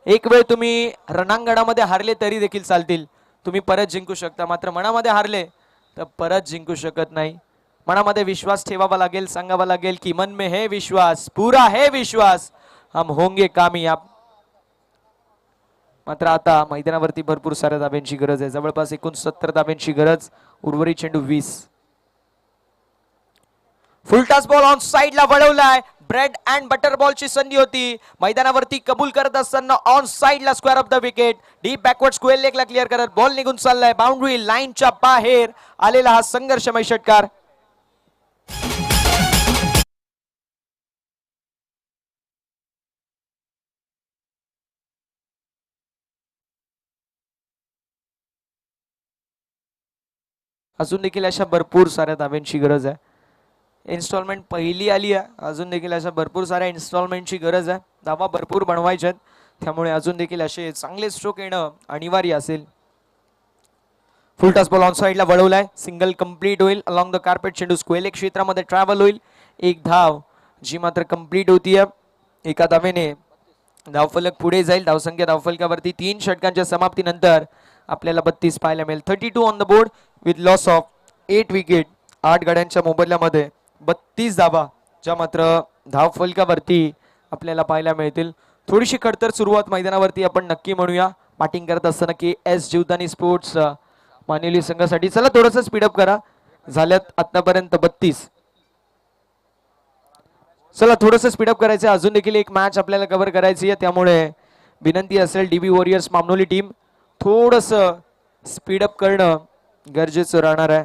एक वेळ तुम्ही रणांगणामध्ये हारले तरी देखील चालतील, तुम्ही परत जिंकू शकता. मात्र मनामध्ये हारले तर परत जिंकू शकत नाही. मनामध्ये विश्वास ठेवावा लागेल. सांगावा लागेल की मन में है विश्वास, पूरा है विश्वास, हम होंगे कामयाब. मात्र आता मैदानावरती भरपूर साऱ्या धाब्यांची गरज आहे. जवळपास एकूण 70 धाब्यांची गरज. उर्वरित चेंडू 20. फुलटॉस बॉल ऑन साइडला वळवलाय. ब्रेड अँड बटर बॉलची संधी होती. मैदानावरती कबूल करत असताना ऑन साइडला square off the wicket. Deep backward square लेगला क्लिअर करत बॉल निघून चाललाय. बाउंड्री लाईनच्या बाहेर आलेला हा संघर्षमय षटकार. अजून देखील अशा भरपूर साऱ्या धाब्यांची गरज आहे. इन्स्टॉलमेंट पहिली आली आहे. अजून देखील अशा भरपूर साऱ्या इन्स्टॉलमेंटची गरज आहे. धावा भरपूर बनवायच्या आहेत. त्यामुळे अजून देखील असे चांगले स्ट्रोक येणं अनिवार्य असेल. फुल टॉस बॉल ऑन साइडला वळवलाय. सिंगल कंप्लीट होईल. अलॉंग द कार्पेट चेंडू स्क्वेअर लेग क्षेत्रामध्ये ट्रॅव्हल होईल. एक धाव जी मात्र कंप्लीट होतीये. एका धावेने धावफलक पुढे जाईल. धावसंख्या धावफलकावरती 3 षटकांच्या समाप्तीनंतर आपल्याला 32 पाहायला मिळेल. 32 on the board with loss of 8 wicket. 8 गड्यांच्या मोबदल्यामध्ये 32 धावा ज्या मात्र धावफलकावरती आपल्याला पाहायला मिळतील. थोडीशी खडतर सुरुवात मैदानावरती आपण नक्की म्हणूया. बॅटिंग करत असताना KS जीवदानी स्पोर्ट्स मानिवली संघासाठी. चला थोडंसं स्पीडअप करा. झाल्यात आतापर्यंत 32. चला थोडंसं स्पीडअप करायचं. अजून देखील एक मॅच आपल्याला कव्हर करायची आहे. त्यामुळे विनंती असेल DB वॉरियर्स मामनोली टीम थोडंसं स्पीडअप करणं गरजेचं राहणार आहे.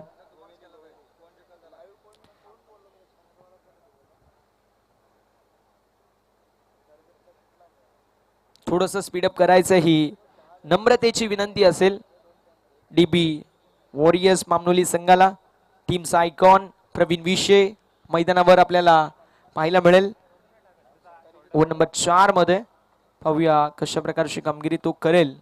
थोडंसं स्पीडअप करायचं ही नम्रतेची विनंती असेल DB वॉरियर्स मामनोली संघाला. टीमचा आयकॉन प्रवीण विशे मैदानावर आपल्याला पाहायला मिळेल. ओव्हर नंबर 4 मध्ये पाहूया कशा प्रकारची कामगिरी तो करेल.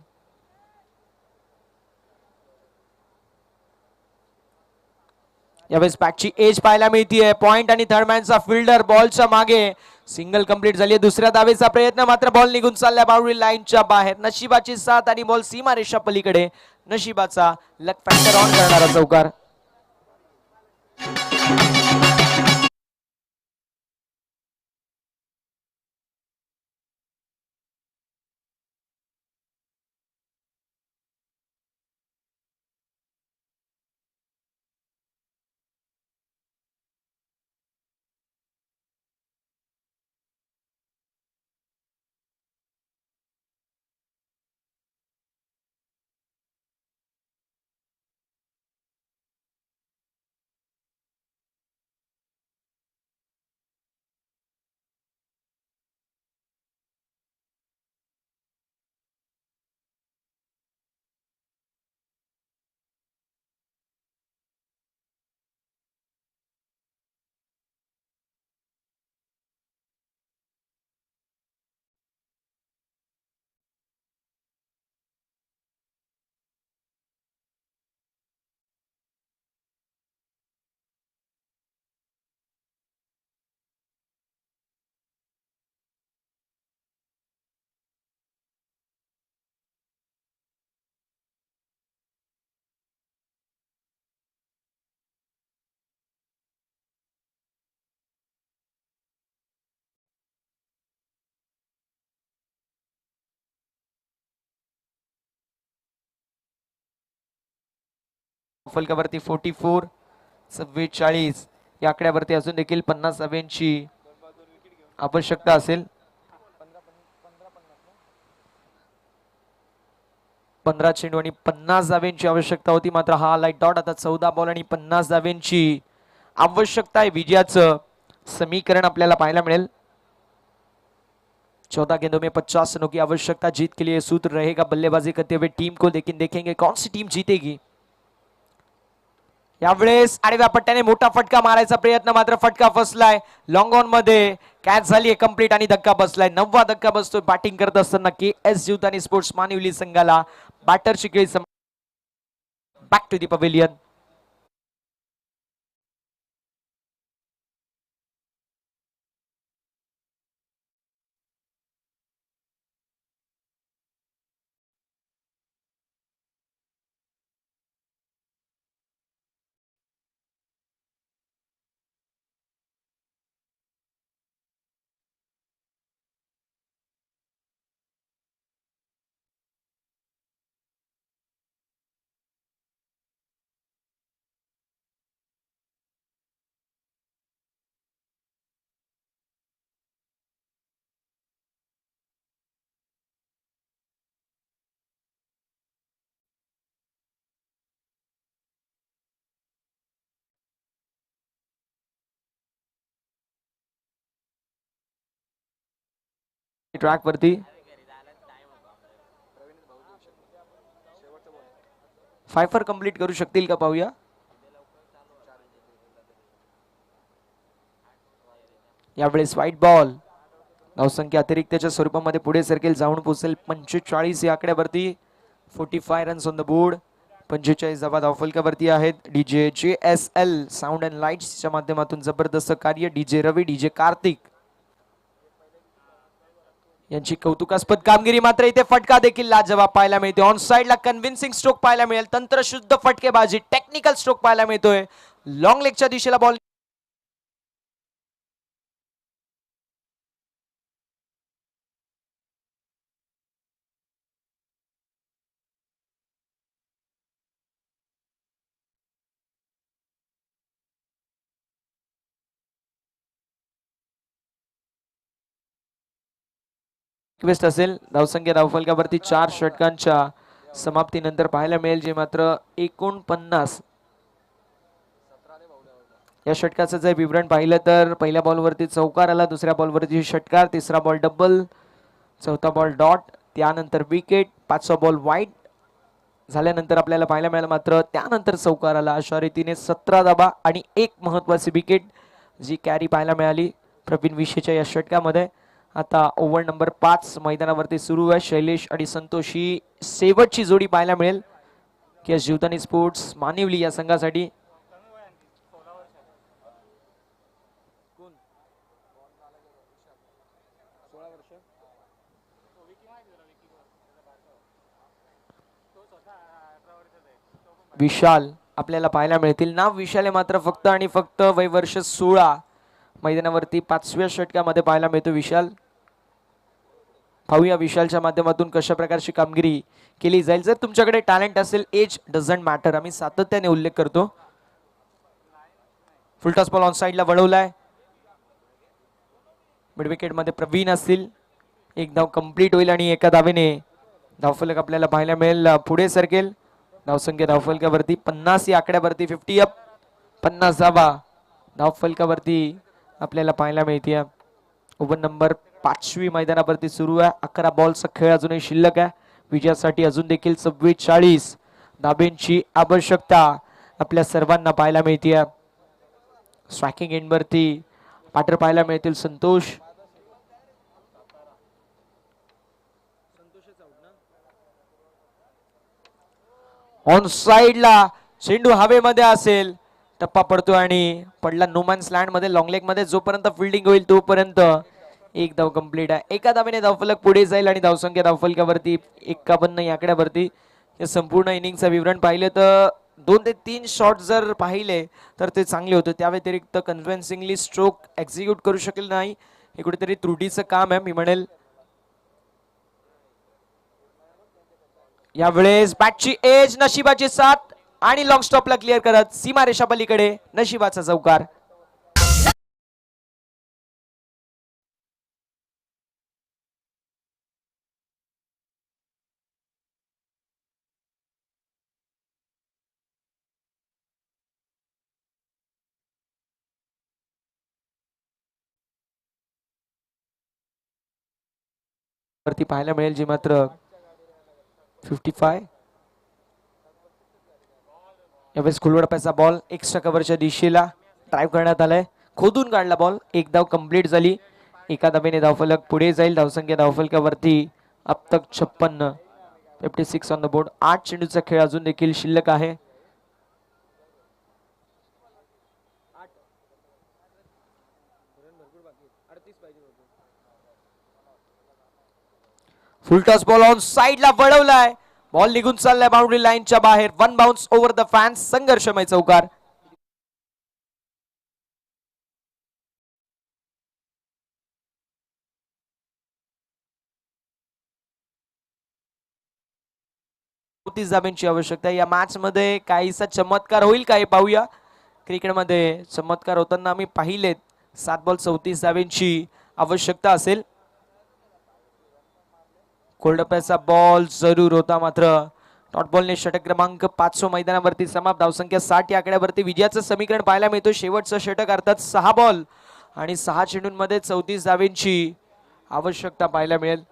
यावेळेस पॅकची एज पाहायला मिळतीये. पॉइंट आणि थर्ड मॅनचा फिल्डर बॉलच्या मागे. सिंगल कंप्लीट झाली. दुसऱ्या धावेचा प्रयत्न मात्र बॉल निघून चालला बाउंड्री लाईनच्या बाहेर. नशिबाची साथ आणि बॉल सीमारेषा पलीकडे. नशिबाचा लक फॅक्टर ऑन करणारा चौकार. धावफलकावरती 44. 44 या आकड्यावरती अजून देखील 50 धाब्यांची आवश्यकता असेल. 15 चेंडू आणि 50 धाब्यांची आवश्यकता होती, मात्र हा लाईट डॉट. आता 14 बॉल आणि 50 धाब्यांची आवश्यकता आहे. विजयाचं समीकरण आपल्याला पाहायला मिळेल. 14 गेंदों में 50 रनों की आवश्यकता. जीत के लिए सूत्र रहेगा बल्लेबाजी करते हुए टीम को, लेकिन देखेंगे कौन सी टीम जीतेगी. यावेळेस आडव्या पट्ट्याने मोठा फटका मारायचा प्रयत्न, मात्र फटका फसलाय. लॉंग ऑन मध्ये कॅच झाली कंप्लीट आणि धक्का बसलाय. 9वा धक्का बसतोय बॅटिंग करत असताना KS जीवदानी स्पोर्ट्स मानिवली संघाला. बॅटरची खेळी back to the pavilion. Track वरती 5 कंप्लीट करू शकतील का पाहूया. यावेळेस व्हाईट बॉल. धावसंख्या अतिरिक्तच्या स्वरूपामध्ये पुढे सरकेल, जाऊन पोहोचेल 45 या आकड्यावरती. 45 रन्स ऑन द बोर्ड. 45 धावा धावफलकावरती आहेत. DJ JSL साऊंड अँड लाईट्सच्या माध्यमातून जबरदस्त कार्य. DJ रवी, DJ कार्तिक यांची कौतुकास्पद कामगिरी. मात्र इथे फटका देखील लाजवाब पाहायला मिळते. ऑन साइडला कन्व्हिन्सिंग स्ट्रोक पाहायला मिळेल. तंत्रशुद्ध फटकेबाजी, टेक्निकल स्ट्रोक पाहायला मिळतोय. लॉंग लेगच्या दिशेला बॉल. रिक्वेस्ट असेल. धावसंख्या धावफलकावरती 4 षटकांच्या समाप्तीनंतर पाहायला मिळेल, जे मात्र 49. या षटकाचं जर विवरण पाहिलं तर पहिल्या बॉलवरती चौकार आला, दुसऱ्या बॉलवरती षटकार, तिसरा बॉल डबल, चौथा बॉल डॉट, त्यानंतर विकेट, 5वा बॉल वाईड झाल्यानंतर आपल्याला पाहायला मिळालं मात्र त्यानंतर चौकार आला. अशा रीतीने 17 धाबा आणि एक महत्वाची विकेट जी कॅरी पाहायला मिळाली प्रवीण विशेच्या या षटकामध्ये. आता ओव्हर नंबर 5 मैदानावरती सुरू आहे. शैलेश आणि संतोष ही शेवटची जोडी पाहायला मिळेल की जीवदानी स्पोर्ट्स मानिवली या संघासाठी. विशाल आपल्याला पाहायला मिळतील. नाव विशाल आहे मात्र फक्त आणि फक्त वय वर्ष 16. मैदानावरती 5व्या षटकामध्ये पाहायला मिळतो विशाल. पाहूया विशालच्या माध्यमातून कशा प्रकारची कामगिरी केली जाईल. जर तुमच्याकडे टॅलेंट असेल, एज डझंट मॅटर, आम्ही सातत्याने उल्लेख करतो. फुलटॉस बॉल ऑन साइडला वळवलाय. मिड विकेट मध्ये प्रवीण असतील. एक धाव कंप्लीट होईल आणि एका धावेने धावफलक आपल्याला पाहायला मिळेल पुढे सरकेल. धावसंख्या धावफलकावरती 50 या आकड्यावरती 50 अप. 50 धावा धावफलकावरती आपल्याला पाहायला मिळते. ओव्हर नंबर 5वी मैदानावरती सुरू आहे. 11 बॉलचा खेळ अजूनही शिल्लक आहे. विजयासाठी अजून देखील 44 धाब्यांची आवश्यकता आपल्या सर्वांना पाहायला मिळते. स्ट्रायकिंग एंडवरती पाटर पाहायला मिळतील संतोष. ऑन साइडला चेंडू हवेमध्ये असेल, टप्पा पडतो आणि पडला नोमॅन्स लँड मध्ये. लॉंग लेग मध्ये जोपर्यंत फिल्डिंग होईल तोपर्यंत एक धाव कंप्लीट आहे. एका धावेने धावफलक पुढे जाईल आणि धावसंख्या धावफलकावरती 51 या आकड्यावरती. या संपूर्ण इनिंगचं विवरण पाहिलं तर 2 ते 3 शॉट जर पाहिले तर ते चांगले होते. त्या व्यतिरिक्त कन्व्हिन्सिंगली स्ट्रोक एक्झिक्यूट करू शकले नाही. हे कुठेतरी त्रुटीचं काम आहे मी म्हणेल. यावेळेस बॅटची एज, नशिबाची साथ आणि लॉंग स्टॉपला क्लिअर करत सीमारेषा पलीकडे नशिबाचा चौकार. वरती पाहायला मिळेल जी मात्र 55. यावेळेस खुलवडप्याचा बॉल एक्स्ट्रा कव्हरच्या दिशेला ड्राईव्ह करण्यात आलाय. खोदून काढला बॉल. एक धाव कंप्लीट झाली. एका धावेने धावफलक पुढे जाईल. धावसंख्या धावफलकावरती अब तक 56, 56 ऑन द बोर्ड. 8 चेंडूचा खेळ अजून देखील शिल्लक आहे. फुलटॉस बॉल ऑन साइडला वळवलाय. बॉल निघून चाललाय बाउंड्री लाईनच्या बाहेर. One bounce over the fans. संघर्षमय चौकार. धाब्यांची आवश्यकता. या मॅच मध्ये काहीसा चमत्कार होईल का हे पाहूया. क्रिकेटमध्ये चमत्कार होताना आम्ही पाहिलेत. 7 बॉल 34 धाब्यांची आवश्यकता असेल. कोल्डप्याचा बॉल जरूर होता मात्र डॉट बॉलने षटक क्रमांक 5 मैदानावरती समाप्त. धावसंख्या 60 या आकड्यावरती विजयाचं समीकरण पाहायला मिळतं. शेवटचं षटक अर्थात 6 बॉल आणि 6 चेंडूंमध्ये 34 धावेंची आवश्यकता पाहायला मिळेल.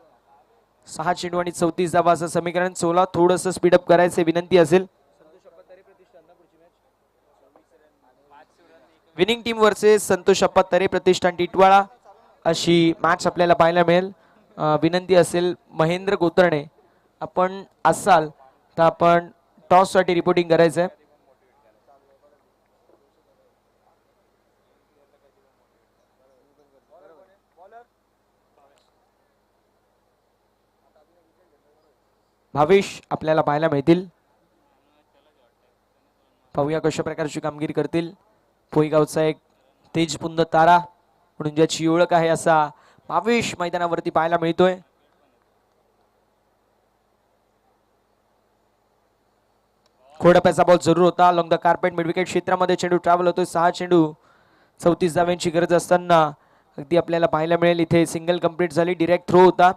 6 चेंडू आणि 34 धावा असं समीकरण. 16 थोडंसं स्पीडअप करायचे विनंती असेल. विनिंग टीम वर्सेस संतोष अप्पा तरे प्रतिष्ठान टिटवाळा अशी मॅच आपल्याला पाहायला मिळेल. विनंती असेल महेंद्र गोतर्णे आपण असाल तर आपण टॉस साठी रिपोर्टिंग करायचंय. भावेश आपल्याला पाहायला मिळतील. पाहूया कशा प्रकारची कामगिरी करतील. पोईगावचा एक तेजपुंद तारा म्हणून ज्याची ओळख आहे असा भावेश मैदानावरती पाहायला मिळतोय. खोडप्याचा बॉल जरूर होता. Long the carpet mid wicket क्षेत्रामध्ये चेंडू ट्रॅव्हल होतोय. 6 चेंडू 34 धाव्यांची गरज असताना अगदी आपल्याला पाहायला मिळेल इथे सिंगल कंप्लीट झाली. डिरेक्ट थ्रो होता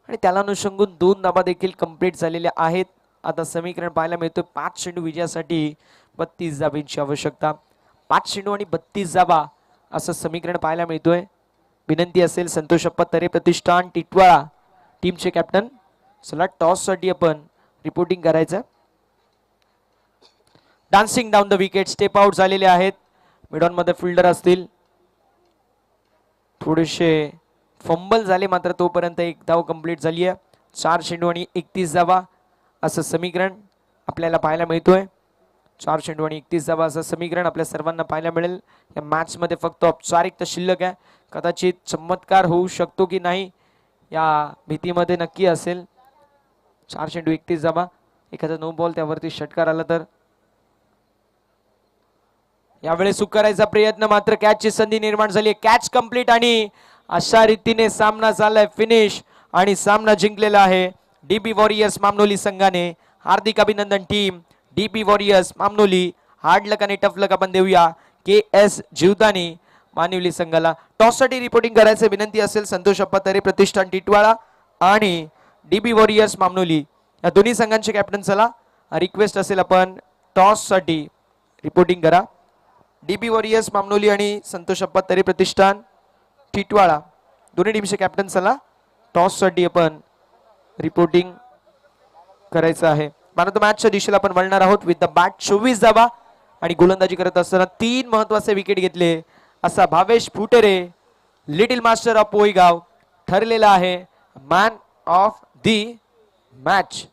आणि त्याला अनुषंगून 2 धाबा देखील कंप्लीट झालेल्या आहेत. आता समीकरण पाहायला मिळतोय 5 चेंडू विजयासाठी 32 धाब्यांची आवश्यकता. 5 चेंडू आणि 32 धाबा असं समीकरण पाहायला मिळतोय. विनंती असेल संतोष अप्पा तरे प्रतिष्ठान टिटवाळा टीमचे कॅप्टन. चला टॉस साठी आपण रिपोर्टिंग करायचं. Dancing down the wicket step out झालेले आहेत. मिडॉन मध्ये फिल्डर असतील. थोडेसे फंबल झाले मात्र तोपर्यंत एक धाव कंप्लीट झाली आहे. 4 चेंडू आणि 31 धावा असं समीकरण आपल्याला पाहायला मिळतोय. 4 चेंडू आणि 31 धावा असं समीकरण आपल्या सर्वांना पाहायला मिळेल. या मॅच मध्ये फक्त औपचारिकता शिल्लक आहे. कदाचित चमत्कार होऊ शकतो की नाही या भीतीमध्ये नक्की असेल. 4 चेंडू 31 धावा. एखादा नो बॉल त्यावरती षटकार आला तर यावेळेस सुख करायचा प्रयत्न मात्र कॅचची संधी निर्माण झाली. कॅच कंप्लीट आणि अशा रीतीने सामना झालाय फिनिश आणि सामना जिंकलेला आहे डीबी वॉरियर्स मामनोली संघाने. हार्दिक अभिनंदन team dB warriors Mamnoli. Hard लक आणि टफ लक आपण देऊया के एस जीवदानी मानिवली संघाला. टॉस साठी रिपोर्टिंग करायचं विनंती असेल संतोष अप्पा तरे प्रतिष्ठान टिटवाळा आणि डीबी वॉरियर्स मामनोली या दोन्ही संघांचे कॅप्टन. चला रिक्वेस्ट असेल आपण टॉस साठी रिपोर्टिंग करा. डीबी वॉरियर्स मामनोली आणि संतोष अप्पा तरे प्रतिष्ठान टिटवाळा दोन्ही टीमचे कॅप्टन. चला टॉस साठी आपण रिपोर्टिंग करायचं आहे. मॅन ऑफ द मॅचच्या दिशेला आपण वळणार आहोत. विथ द बॅट 24 धावा आणि गोलंदाजी करत असताना 3 महत्वाचे विकेट घेतले असा भावेश फुटेरे लिटिल मास्टर ऑफ पोईगाव ठरलेला आहे मॅन ऑफ दी मॅच.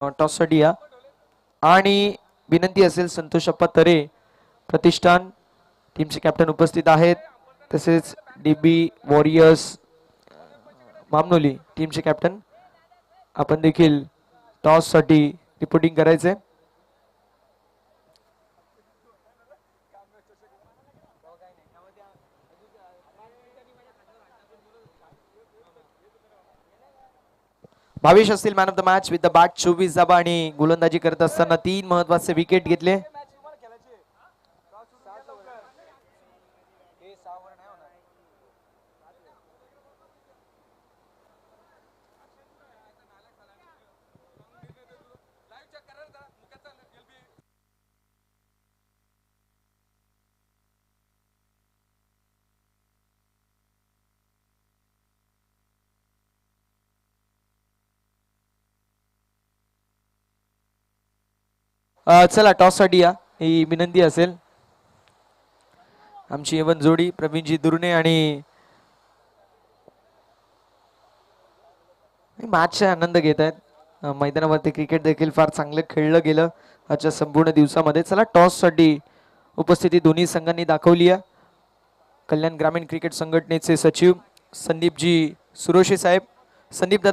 टॉससाठी या आणि विनंती असेल संतोषप्पा तरे प्रतिष्ठान टीमचे कॅप्टन उपस्थित आहेत, तसेच DB वॉरियर्स मामनोली टीमचे कॅप्टन आपण देखील टॉससाठी रिपोर्टिंग करायचे. भावेश असतील man of the match with the bat 24 धाबा आणि गोलंदाजी करत असताना 3 महत्वाचे विकेट घेतले. चला टॉससाठी या ही विनंती असेल. आमची यवन जोडी प्रवीणजी दुर्णे आणि मॅचचा आनंद घेत आहेत. मैदानावरती क्रिकेट देखील फार चांगलं खेळलं गेलं आजच्या संपूर्ण दिवसामध्ये. चला टॉससाठी उपस्थिती दोन्ही संघांनी दाखवली आहे. कल्याण ग्रामीण क्रिकेट संघटनेचे सचिव संदीपजी सुरोशे साहेब. संदीप दादा